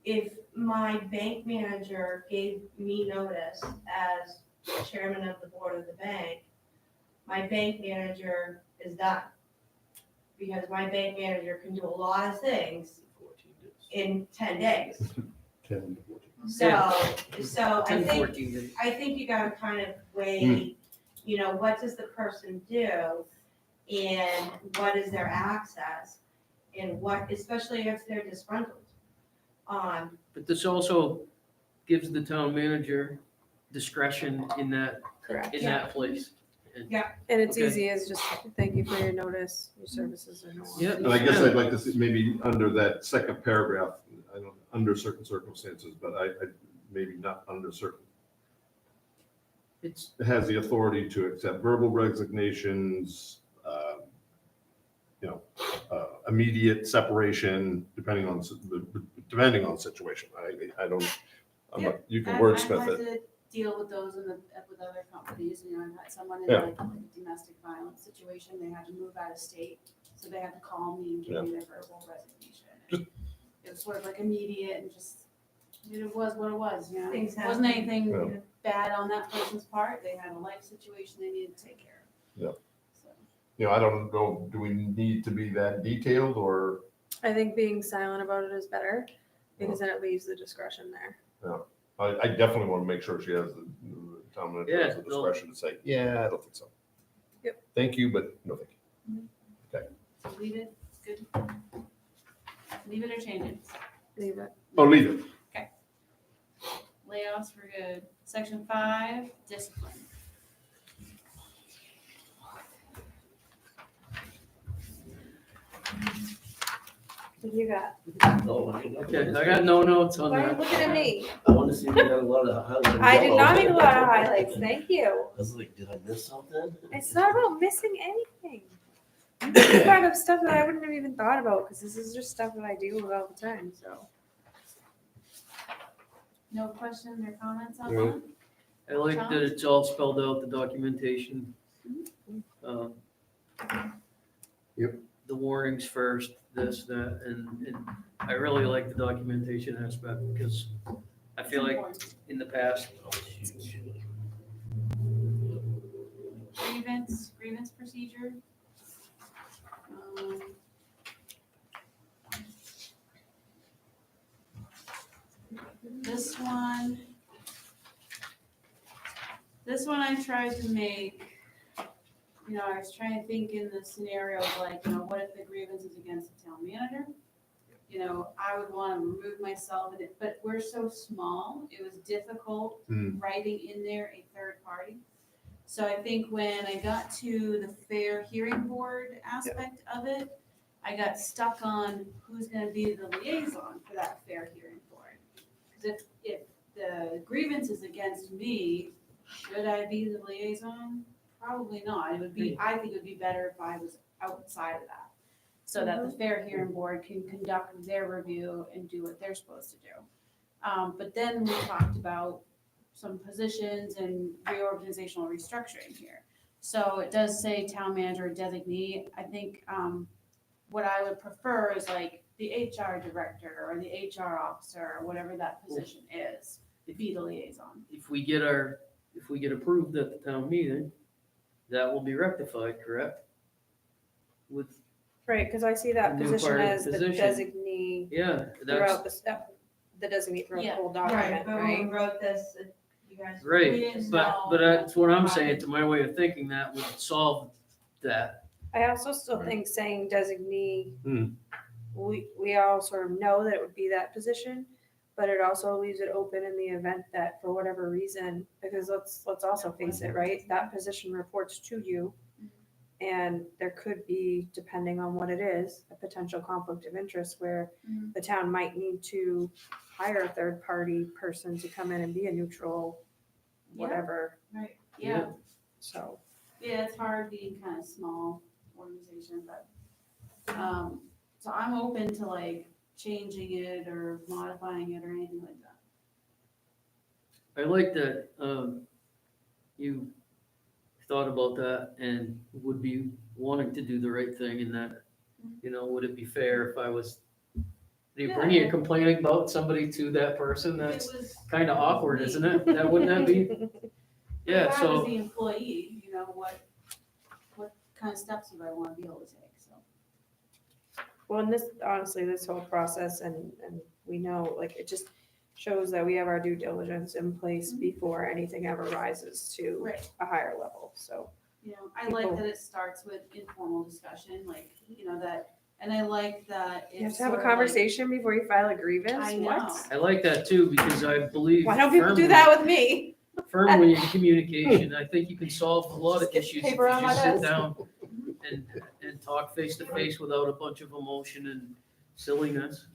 If my bank manager gave me notice as chairman of the board of the bank, my bank manager is done. Because my bank manager can do a lot of things 14 days. in 10 days. 10 to 14. So, Yeah. so I 10, think 14 days. I think you gotta kind of weigh, what does the person do? And what is their access? And what, especially if they're disgruntled. But this also gives the town manager discretion in that Correct. that place. And it's Okay. easy as just, thank you for your notice, your services are no longer. Yeah. And I guess I'd like to see maybe under that second paragraph, I don't, under certain circumstances, but I maybe not under certain. It's, It has the authority to accept verbal resignations, immediate separation, depending on the situation. I don't, you can wordsmith I've it. had to deal with those with other companies, I've had someone in Yeah. like a domestic violence situation, they had to move out of state, so they had to call me and give me their verbal resignation. And it was sort of like immediate and just, it was what it was, Things It wasn't happen. anything Yeah. bad on that person's part, they had a life situation they needed to take care of. Yeah. So, I don't know, do we need to be that detailed or? I think being silent about it is better, because then it leaves the discretion there. I definitely want to make sure she has the town manager has the Yeah, no. discretion to say, yeah, I don't think so. Yep. Thank you, but no thank you. so leave it, it's good. Leave it or change it. Leave it. Oh, leave it. Layoffs were good. Section 5, discipline. What you got? No, I didn't. okay, I got no notes on Why are you that. looking at me? I want to see if you got a lot of highlights. I did not make a lot of highlights, thank you. I was like, did I miss something? It's not about missing anything. I'm just brought up stuff that I wouldn't have even thought about, because this is just stuff that I deal with all the time, so. No questions or comments on No. that? I like that it's all spelled out, the documentation. Yep. The warnings first, this, that, and I really like the documentation aspect because I feel like in the past, Oh, huge. Grievance procedure. Um, This one I tried to make, I was trying to think in the scenario of like, what if the grievance is against the town manager? I would want to remove myself in it, but we're so small, it was difficult writing in there a third party. So I think when I got to the fair hearing board aspect of it, I got stuck on who's gonna be the liaison for that fair hearing board. Because if the grievance is against me, should I be the liaison? Probably not. I think it would be better if I was outside of that. So that the fair hearing board can conduct their review and do what they're supposed to do. But then we talked about some positions and reorganizational restructuring here. So it does say town manager designee. I think what I would prefer is like the HR director or the HR officer or whatever that position is, be the liaison. if we get approved at the town meeting, that will be rectified, correct? With, Right, because I see that A new position part of as the position. designee yeah, throughout that's, the step. the designate for a Yeah, whole Right, document, but when right? we wrote this, you guys. We Right, didn't but, know. but that's what I'm saying, to my way of thinking, that would solve that. I also still Right. think saying designee, Hmm. we all sort of know that it would be that position, but it also leaves it open in the event that for whatever reason, because let's also face it, right? That position reports to you. And there could be, depending on what it is, a potential conflict of interest where Mhm. the town might need to hire a third party person to come in and be a neutral, Yeah. whatever, Right, yeah, so. yeah, it's hard being kind of small organization, but, so I'm open to like changing it or modifying it or anything like that. I like that, you thought about that and would be wanting to do the right thing in that, would it be fair if I was, bringing a complaint about somebody to that person? That's If it was- kind of awkward, isn't it? That, wouldn't that be? Yeah, If I was so, the employee, what kind of steps would I want to be able to take, so. Well, and this, honestly, this whole process and we know, like, it just shows that we have our due diligence in place before anything ever rises to Right. a higher level, so. I like People- that it starts with informal discussion, like, that, and I like that You have it's to have a sort of like- conversation before you file a grievance? I What? know. I like that too, because I believe. Why don't people do firmly- that with me? Firmly in communication, I think you can solve a lot of Just get issues if you paper on my just sit desk. down and talk face to face without a bunch of emotion and silliness,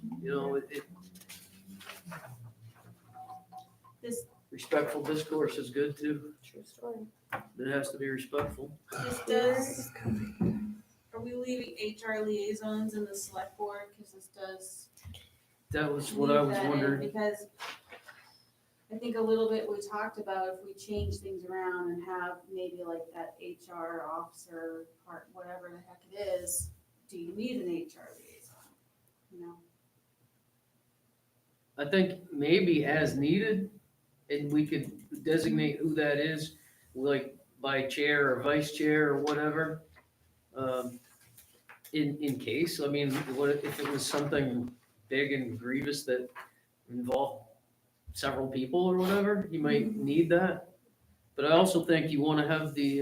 This, respectful discourse is good too, True story. it has to be respectful. this does, are we leaving HR liaisons in the select board, because this does. That was what I leave was that in, wondering. Because I think a little bit we talked about if we change things around and have maybe like that HR officer part, whatever the heck it is, do you need an HR liaison? I think maybe as needed, and we could designate who that is, like by chair or vice chair or whatever. In case, I mean, what if it was something big and grievous that involved several people or whatever, you might need that. But I also think you wanna have the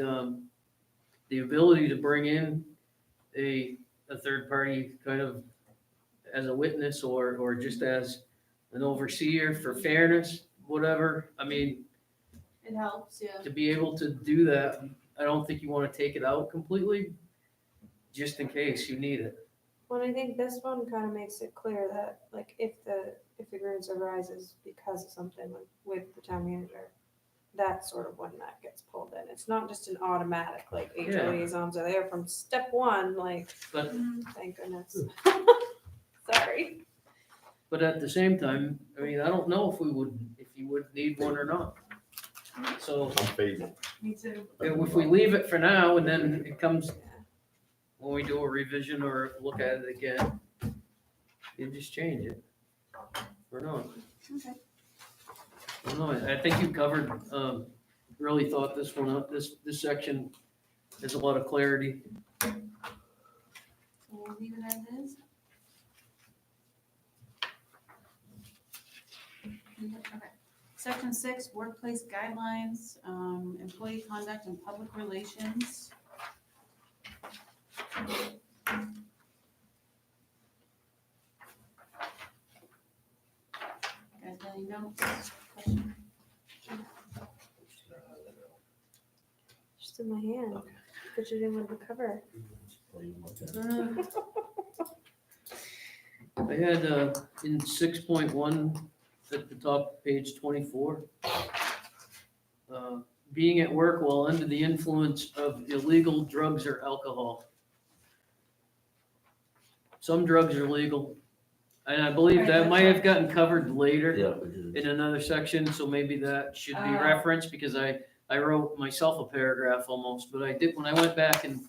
ability to bring in a third party kind of as a witness or just as an overseer for fairness, whatever. I mean, It helps, yeah. to be able to do that, I don't think you wanna take it out completely, just in case you need it. Well, I think this one kind of makes it clear that, like, if the grievance arises because of something like with the town manager, that's sort of when that gets pulled in. It's not just an automatic, like, HR Yeah. liaisons are there from step one, like, But thank goodness. Sorry. But at the same time, I mean, I don't know if you would need one or not. So I'm fading. Me too. if we leave it for now and then it comes, when we do a revision or look at it again, you just change it. Or not. Okay. I don't know, I think you covered, really thought this one up, this section has a lot of clarity. So we'll leave it as is. Okay. Section 6, workplace guidelines, employee conduct and public relations. Guys, any notes? Questions? Just in my hand. Okay. Put it in with the cover. I had, in 6.1, at the top of page 24, being at work while under the influence of illegal drugs or alcohol. Some drugs are legal, and I believe that might have gotten covered later Yeah, it is. in another section, so maybe that should be Oh. referenced, because I wrote myself a paragraph almost, but I did, when I went back and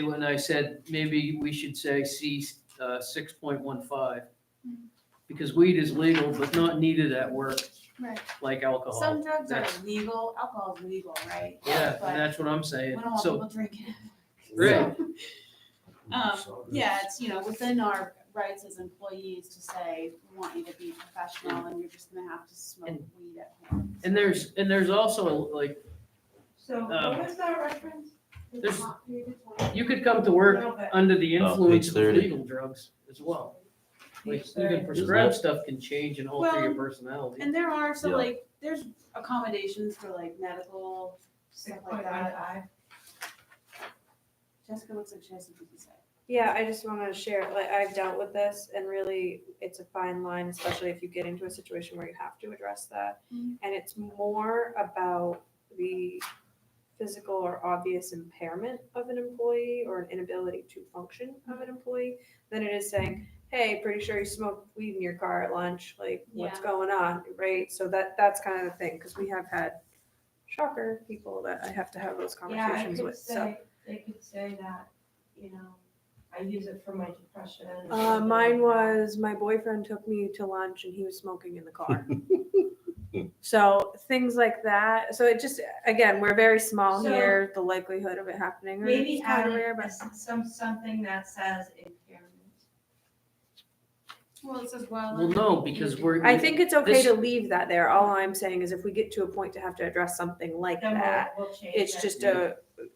when I said, maybe we should say C, 6.15. Because weed is legal, but not needed at work, Right. like alcohol. Some drugs are That's- legal, alcohol is legal, right? Yeah, But and that's what I'm we saying, don't want so, people drinking. right, Yeah, it's, within our rights as employees to say, we want you to be professional and you're just gonna have to smoke weed at home. And there's also like, So what was that reference? there's, you could come to work No, but- under the Oh, influence of page 30. legal drugs as well. Like Page even 30. prescribed stuff can change and alter your Well, personality. And there are, so Yeah. like, there's accommodations for like medical, stuff like that. Jessica looks like she has something to say. Yeah, I just want to share, like, I've dealt with this and really it's a fine line, especially if you get into a situation where you have to address that. Mhm. And it's more about the physical or obvious impairment of an employee or an inability to function of an employee than it is saying, hey, pretty sure you smoked weed in your car at lunch, like, what's Yeah. going on, right? So that's kind of the thing, because we have had, shocker, people that I have to have those Yeah, I conversations could with, so. say, they could say that, you know, I use it for my depression. or something Mine like that. was my boyfriend took me to lunch and he was smoking in the car. So things like that. So it just, again, we're very small So- here. The likelihood of it happening Maybe is kind add of rare, but something that says impairment. Well, it says, well. Well, no, because we're. I think it's okay This- to leave that there. All I'm saying is if we get to a point to have to address something like Then that, we'll change it's it. just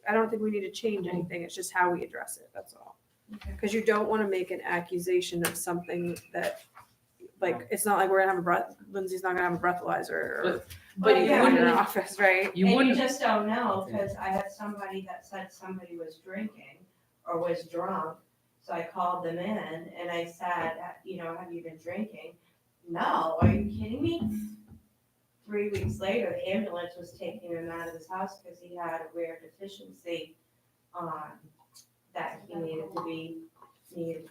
I don't think we need to change anything. It's just how we address it. That's all. Okay. Because you don't want to make an accusation of something that, like, it's not like we're gonna have Lindsay's not gonna have a breathalyzer or But you in wouldn't- her office, right? You And wouldn't, you just don't know, because I had somebody that said somebody was drinking or was drunk. So I called them in and I said, you know, have you been drinking? No, are you kidding me? 3 weeks later, the ambulance was taking him out of his house because he had a rare deficiency that he needed to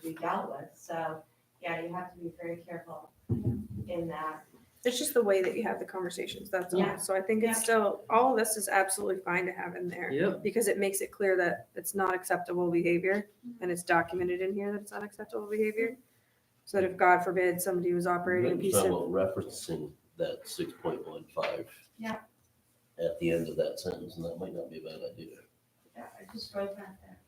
be dealt with. So, yeah, you have to be very careful in that. It's just the way that you have the conversations, that's all. Yeah. So I think it's Yeah. still, all of this is absolutely fine to have in there. yep, Because it makes it clear that it's not acceptable behavior and it's documented in here that it's unacceptable behavior. So that if, God forbid, somebody was operating a Maybe piece of, someone referencing that 6.15. Yeah. At the end of that sentence, and that might not be a bad idea. Yeah, I just wrote that there.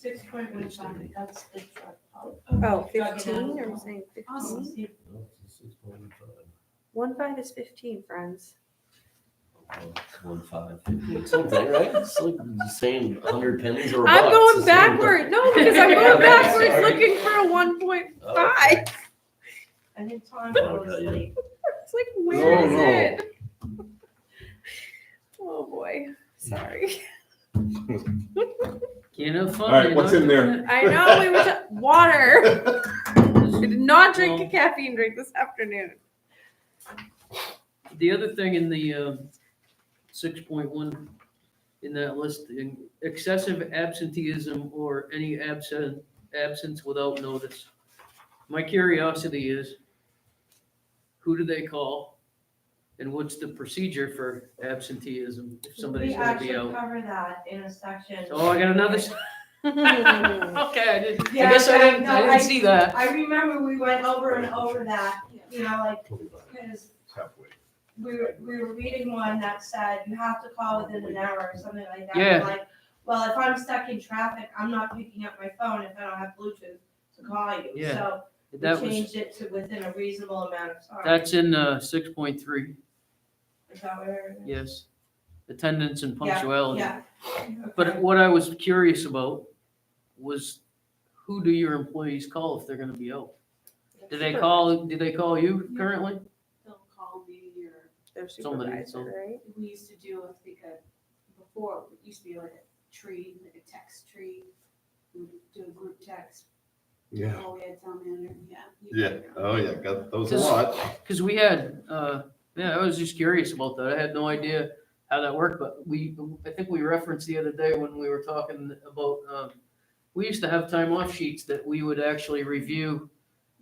6.15, that's the drug policy. oh, Drug 15, and are we saying 15? Awesome. No, it's a 6.15. 1.5 is 15, friends. 1.5, something, right? It's like the same 100 pennies or a I'm buck. going It's the same backward, no, because I'm Yeah, going backwards sorry. looking for a 1.5. Okay. And then Tom fell Okay, yeah. asleep. It's like, where is No, it? Oh, boy, sorry. can't have fun. All right, you're what's not in there? doing it. I know, we were, water. I did not drink a Well- caffeine drink this afternoon. The other thing in the 6.1 in that list, excessive absenteeism or any absence without notice. My curiosity is, who do they call? And what's the procedure for absenteeism if somebody's We gonna be actually out? cover that in a section. Oh, I got another. Okay, I didn't, I Yeah, guess I didn't, no, I didn't see that. I remember we went over and over that, you know, like, because Halfway. we were reading one that said you have to call within an hour or something like that. Yeah. I'm like, well, if I'm stuck in traffic, I'm not picking up my phone if I don't have Bluetooth to call you. Yeah, So That we was, changed it to within a reasonable amount of time. that's in 6.3, Is that where it is? yes. Attendance and Yeah, punctuality. Yeah. But Okay. what I was curious about was, who do your employees call if they're gonna be out? Do they call you currently? They'll call me or, Their Somebody, supervisor, right? we used to do if we could, before, it used to be like a tree, like a text tree. We would do a group text. Yeah. Oh, we had town manager, yeah. Yeah. Oh, yeah. Got those a Just- lot. Cause we had, yeah, I was just curious about that. I had no idea how that worked, but I think we referenced the other day when we were talking about, we used to have time off sheets that we would actually review,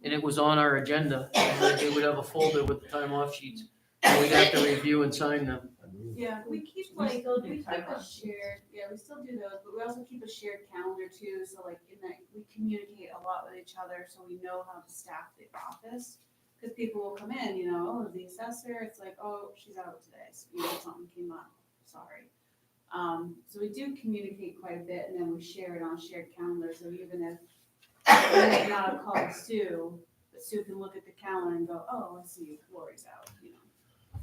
and it was on our agenda. And then they would have a folder with the time off sheets, and we'd have to review and sign them. Yeah, we keep We like, still do we keep time a off. shared, yeah, we still do those, but we also keep a shared calendar too, so like in that, we communicate a lot with each other, so we know how to staff the office. Cause people will come in, oh, the assessor, it's like, oh, she's out today, so, something came up, sorry. So we do communicate quite a bit, and then we share it on shared calendar, so even if maybe not a call to Sue, but Sue can look at the calendar and go, oh, I see Lori's out, you know.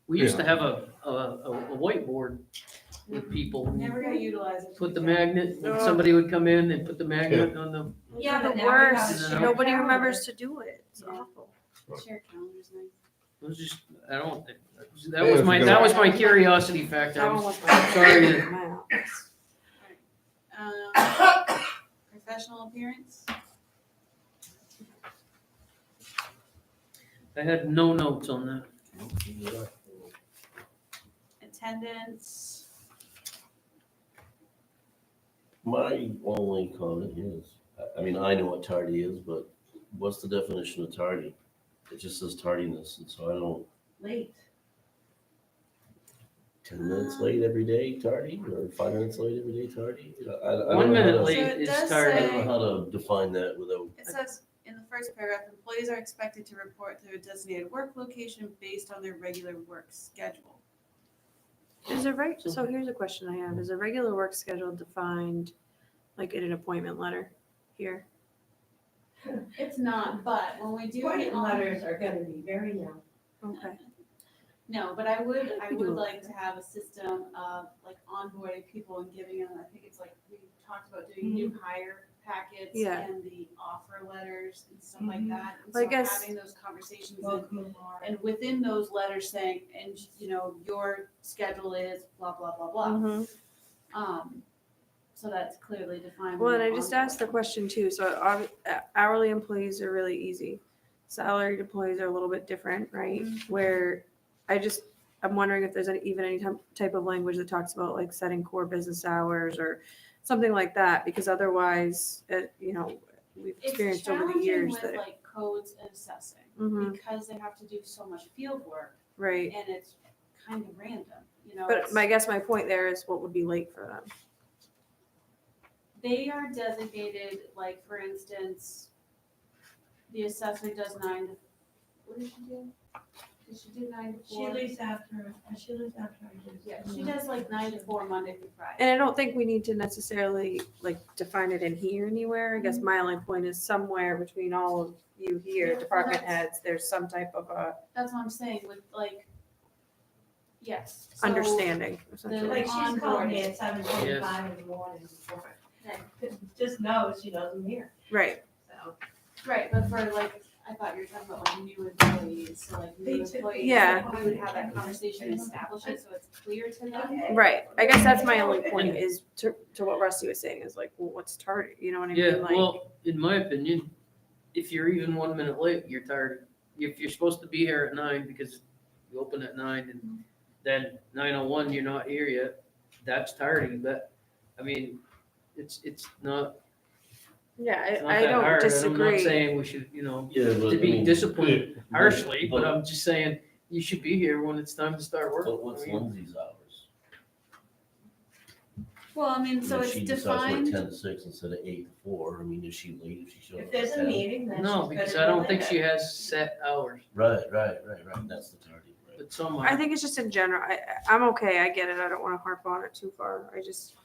We used to have a whiteboard with people. Never got utilized. Put the magnet, when somebody would come in and put the magnet on the, Yeah, the but now we have worst. a shared Nobody calendar. remembers to do it. It's Yeah. awful. Shared calendar's nice. it was just, I don't think, Yeah, if you're that was my curiosity factor. That I'm one was my sorry to- my office. Professional appearance, I had no notes on that. attendance, My only comment is, I mean, I know what tardy is, but what's the definition of tardy? It just says tardiness, and so I don't, Late. 10 minutes late every day tardy, or 5 minutes late every day tardy? I don't know 1 how minute to- late So it is does I tardy. don't know how to define that without, it says in the first paragraph, employees are expected to report to a designated work location based on their regular work schedule. Is a so here's a question I have. Is a regular work schedule defined like in an appointment letter here? It's not, but when we do get Appointment on, letters are gonna be very narrow. Okay. no, but I would We do like it. to have a system of like onboarding people and giving them, I think it's like, we talked about doing new hire packets Yeah. and the offer letters and stuff like Mhm. that. And Well, I so guess- having those conversations and Welcome, Laura. and within those letters saying, and you know, your schedule is blah, blah, blah, blah. Mhm. So that's clearly defined. Well, when and I you're just asked the onboarding. question too. So hourly employees are really easy. Salaried employees are a little bit different, right? Where I'm wondering if there's even any type of language that talks about like setting core business hours or something like that, because otherwise, we've It's experienced over the challenging years with that, like codes and assessing Mhm. because they have to do so much field work right. and it's kind of random, you know. But it's- my point there is what would be late for them. They are designated, like, for instance, the assessor does 9 to, what did she do? Did she do 9 to 4? She leaves after I do. Yeah, she does like 9 to 4 Monday through Friday. And I don't think we need to necessarily like define it in here anywhere. I guess my only point is somewhere between all of you here, Yeah, well, department that's- heads, there's some type of a That's what I'm saying with like, yes. So- understanding essentially. Like she's calling me Onboarding. at 7:45 in the morning before. Just knows she knows I'm here, Right. so. Right, but for like, I thought you were talking about like new employees, so like new They took- employees. Yeah. like, we would have that conversation, establish it so it's clear to them. Okay. Right. I guess that's my only point is to what Rusty was saying is like, well, what's tardy? You know what I Yeah, mean? Like, well, in my opinion, if you're even 1 minute late, you're tardy. If you're supposed to be here at 9 because you open at 9 and then 9:01 you're not here yet, that's tardy. But I mean, it's not yeah, it's not I that don't hard. I'm not disagree. saying we should, yeah, but to I be mean, disciplined harshly, but but- I'm just saying you should be here when it's time to start work. But what's I mean, Lindsay's hours? Well, I mean, so If it's she decides to work defined, 10 to 6 instead of 8 to 4, I mean, is she late if she shows up? If there's at a 10? meeting, then she's No, gonna because I don't think delay she it. has set hours, Right, that's the tardy, right. but some I are. think it's just in general. I'm okay. I get it. I don't want to harp on it too far. I just,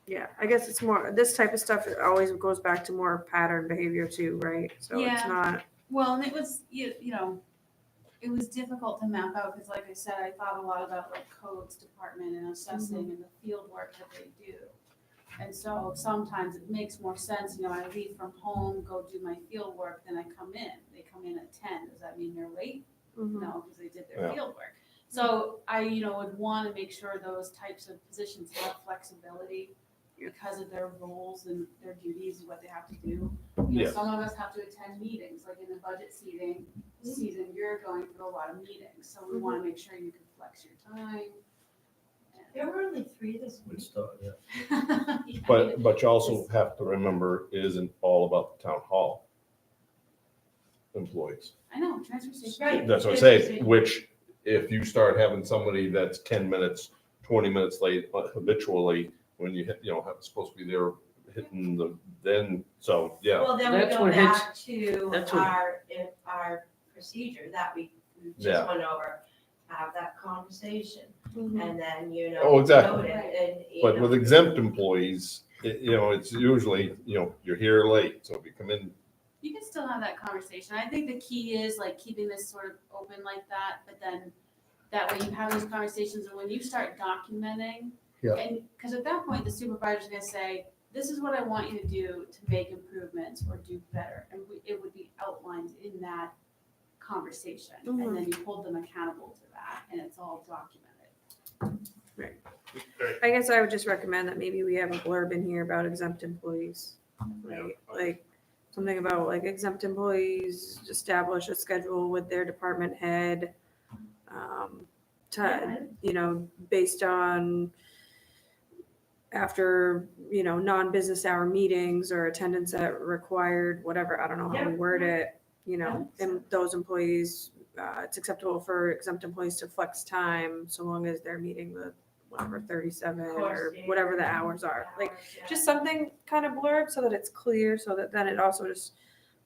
yeah, I guess it's more, this type of stuff, it always goes back to more pattern behavior too, right? So it's Yeah. not, well, and it was, you know, it was difficult to map out, because like I said, I thought a lot about like codes department and assessing and the field work that they do. And so sometimes it makes more sense, you know, I leave from home, go do my field work, then I come in. They come in at 10, does that mean they're late? mhm. No, because they did their Yeah. field work. So I, would want to make sure those types of positions have flexibility because of their roles and their duties, what they have to do. You know, Yeah. some of us have to attend meetings, like in the budget season, you're going through a lot of meetings, so we want to make sure you can flex your time. There were only 3 this Good week. start, yeah. Yeah. But you also have to remember, it isn't all about the town hall employees. I know, transfer station. Right. That's what I say, which if you start having somebody that's 10 minutes, 20 minutes late habitually, when you hit, supposed to be there hitting then, so, yeah. Well, then we That's go what hits- back to that's what- our procedure that we Yeah. just went over. have that conversation. Mhm. And then, you know. Oh, exactly. note it and, you But know, with exempt employees, you know, it's usually, you know, you're here late, so if you come in, You can still have that conversation. I think the key is like keeping this sort of open like that, but then that way you have those conversations, and when you start documenting. Yeah. And, cause at that point, the supervisor's gonna say, this is what I want you to do to make improvements or do better, and it would be outlined in that conversation. And then you hold them accountable to that, and it's all documented. I guess I would just recommend that maybe we have a blurb in here about exempt employees. Right, like, something about like exempt employees establish a schedule with their department head. To, you know, based on after, you know, non-business hour meetings or attendance at required, whatever, I don't know how we word it. You know, and those employees, it's acceptable for exempt employees to flex time so long as they're meeting the whatever 37 or whatever the hours are. Like, just something kind of blurb so that it's clear, so that then it also just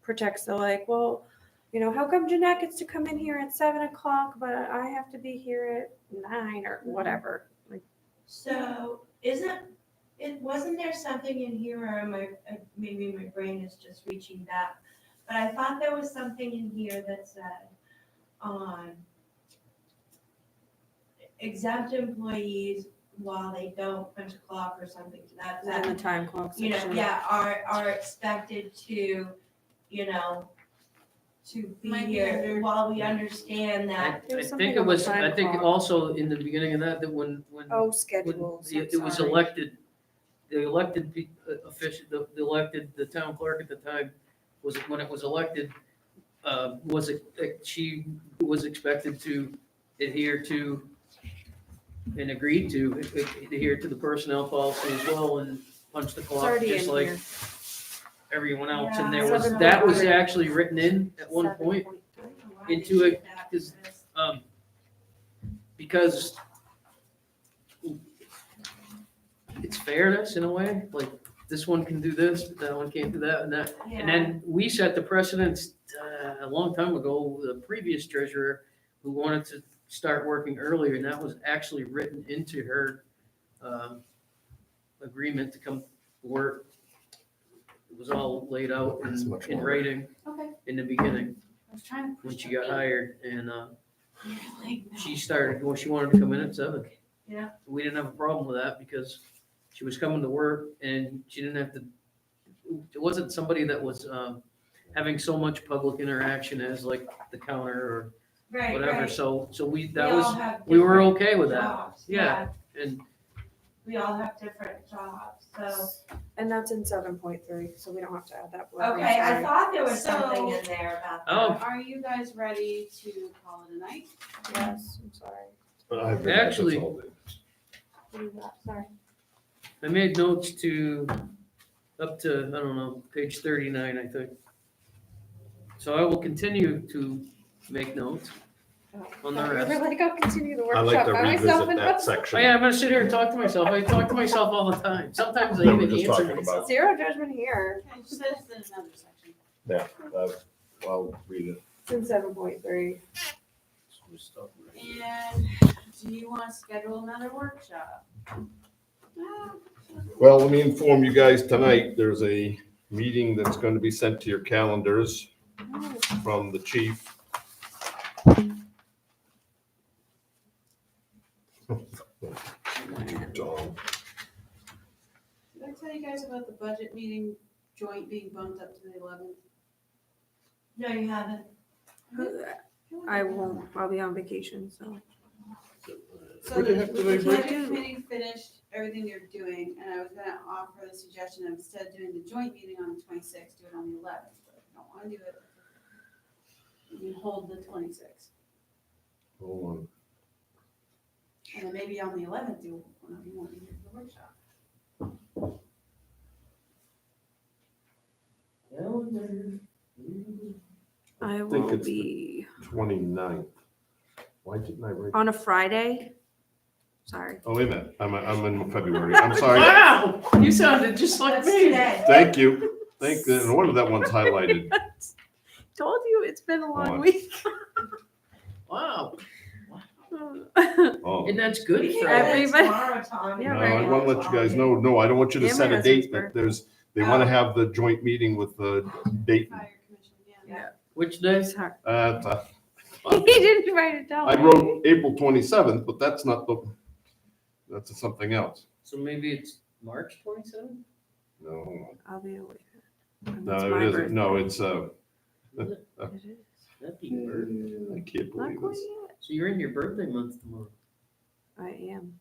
protects the like, well, you know, how come Jeanette gets to come in here at 7 o'clock, but I have to be here at 9 or whatever. Like, So wasn't there something in here, or maybe my brain is just reaching back, but I thought there was something in here that said, exempt employees, while they don't punch a clock or something to that in the effect, time clock you know, section. yeah, are expected to, you know, to be Might be here under- while we understand that. There I was think something it on the was, time I think clock. also in the beginning of that when Oh, when schedules. it was elected, the elected official, the elected, the town clerk at the time, was, when it was elected, was it, she was expected to adhere to and agreed to adhere to the personnel policy as well and punch the It's clock, already just in like here. everyone else. Yeah, And there was, 7.3. that was actually written in at one point, 7.3. into it, because it's fairness in a way, like this one can do this, but that one can't do that and that. And then we set the precedence a long time ago, the previous treasurer who wanted to start working earlier, and that was actually written into her agreement to come to work. It was all laid out That's much in longer. writing Okay, in the beginning I was trying to. when push she that got in. hired, and Like, no. she started, well, she wanted to come in at 7. Yeah. We didn't have a problem with that because she was coming to work and she didn't have to, it wasn't somebody that was having so much public interaction as like the counter or Right, whatever. right. So we, We that all was, have we were different okay with that. jobs, Yeah. And We all have different jobs, so. And that's in 7.3, so we don't have to add that. blurb. I'm Okay, I sorry. thought there was So- something in there about Oh. that. Are you guys ready to call it a night? Yes, I'm sorry. I think that's Actually- all it- What is that? Sorry. I made notes to, up to, I don't know, page 39, I think. So I will continue to make notes on the We were rest. like, I'll continue the I workshop like to by myself. revisit and that Oh section. yeah, I'm gonna sit here and talk to myself. I talk to myself all the time. Sometimes I That we're even just answer talking myself. about. Zero judgment here. Okay, she said it's in another section. Yeah, I'll read it. It's in 7.3. So we stop right here. And do you want to schedule another workshop? Well, let me inform you guys tonight, there's a meeting that's going to be sent to your calendars from the chief. Dog. Did I tell you guys about the budget meeting joint being bumped up to the 11th? No, you haven't. I won't, I'll be on vacation, so. So What the the heck do they the bring? budget committee finished everything they're doing, and I was gonna offer the suggestion of instead of doing the joint meeting on the 26th, do it on the 11th. But if you don't wanna do it, you can hold the 26th. Hold on. And then maybe on the 11th, do one of you want to do the workshop. I think will it's the- be 29th. Why didn't I write? on a Friday. Sorry. Oh, wait a minute, I'm in February, I'm sorry. Wow, you sounded just like That's me. today. Thank you, thank you, no wonder that one's highlighted. Told you it's been a long on. week. Wow. Oh. And that's good We can for do that Everybody- tomorrow, Tom. Yeah, No, right. I want to let you guys know, no, I don't want you to And my set a husband's date birthday. that they want to have the joint meeting with the date. Fire commission, yeah. Which day? Sorry. He He didn't write it down. I wrote April 27th, but that's not that's something else. So maybe it's March 27th? No, I'll be away. no, it isn't. No, it's, It is. That'd be your birthday. I can't Not believe quite this. yet. So you're in your birthday month tomorrow. I am.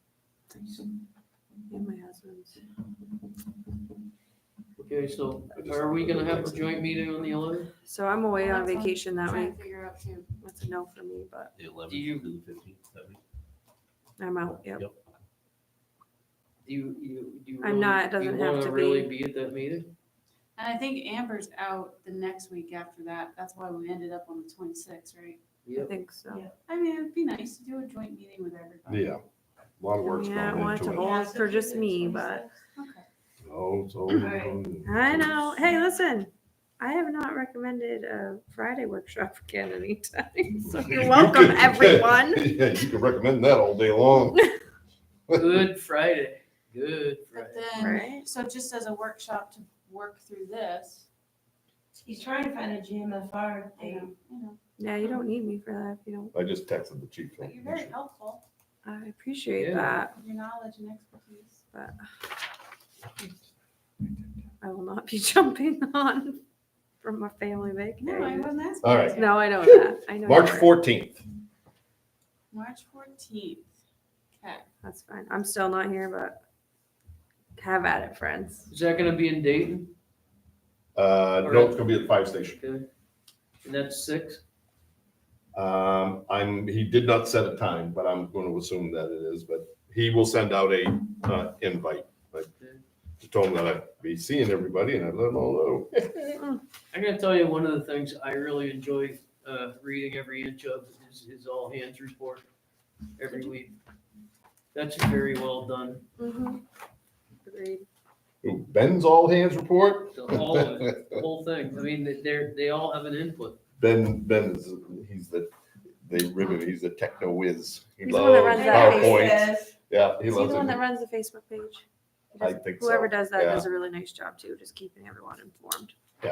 And my husband's. Okay, so are we gonna have a joint meeting on the 11th? So I'm away Well, on that's what I'm vacation that Trying week. to figure out too. That's a no for me, but The 11th Do you- to the 15th, that week. I'm out. Yep. Yep. Do you I'm not, it do you doesn't have wanna to really be. be at that meeting? And I think Amber's out the next week after that. That's why we ended up on the 26th, right? I think so. Yeah. I mean, it'd be nice to do a joint meeting with everybody. Yeah, a lot of work's Yeah, I gone wanted into to it. hold Yeah, it so for keep just it me, 26th. but Okay. Oh, so. I know. Hey, listen, I have not recommended a Friday workshop again anytime. So you're welcome, everyone. Yeah, you can recommend that all day long. Good Friday, good But Friday. then, Right. so just as a workshop to work through this, He's trying to find a GMFR I date. know, Yeah, you don't need me for that if you don't. I just texted the chief. but you're very helpful I appreciate Yeah. that, with your knowledge and expertise. but I will not be jumping on from a family vacation. No, I wasn't asking. All right. No, I know that. I know. March you're right. 14th. March 14th. Okay. That's fine. I'm still not here, but have at it, friends. Is that gonna be in Dayton? No, it's gonna be at the fire station. Okay. And that's 6? He did not set a time, but I'm going to assume that it is, but he will send out a, invite. I told him that I'd be seeing everybody and I'd let them all know. I gotta tell you, one of the things I really enjoy, reading every inch of is his all hands report every week. That's very well done. Mm-hmm. Agreed. Ooh, Ben's all hands report? All of it, the whole thing. I mean, they all have an input. Ben is, he's they ribbon, he's the techno whiz. He He's the one that loves runs that PowerPoint. Says, Yeah, he Is he loves the one that it. runs the Facebook page? He I does- think so. Whoever does that yeah. does a really nice job too, just keeping everyone informed. Do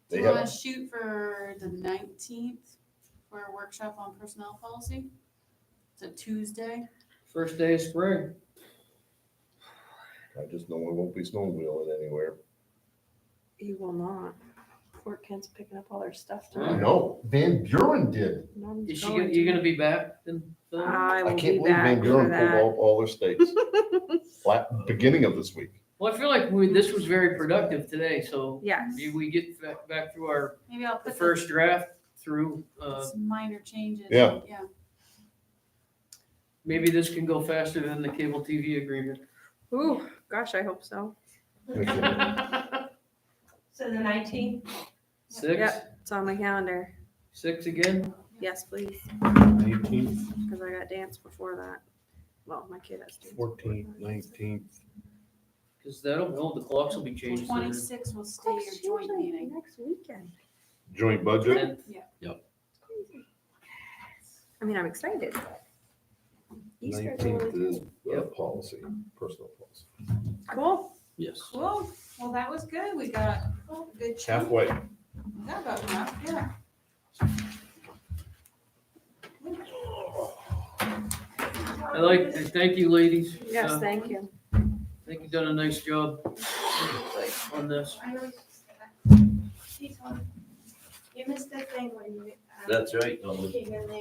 They you want have, to shoot for the 19th for a workshop on personnel policy? It's a Tuesday. First day of spring. I just know it won't be snowmobiling anywhere. You will not. Fort Kent's picking up all their stuff. I I know, Van Buren did. Is she gonna, you gonna be back then? Phil? I will I be can't believe Van back for Buren pulled that. all their stakes. Beginning of this week. Well, I feel like this was very productive today, so Yes. maybe we get back through our, Maybe I'll the put first draft through, some minor changes. Yeah. Yeah. maybe this can go faster than the cable TV agreement. Ooh, gosh, I hope so. So the 19th, 6? Yep. It's on my calendar. 6 again? Yes, please, 19th, because I got dance before that. Well, my kid has dance. 14th, 19th. Because the clocks will be changed. soon. 26 will stay your joint meeting. Next weekend. Joint budget. 10th. Crazy. I mean, I'm excited. Easter eggs are 19th really is cool. policy, personal policy. Cool. Yes. Cool. Well, that was good. We got a good chunk. Halfway. We got about enough, yeah. Thank you, ladies. Yes, thank you. I think you've done a nice job on this. I always, you missed the thing when you. That's right. Came in late.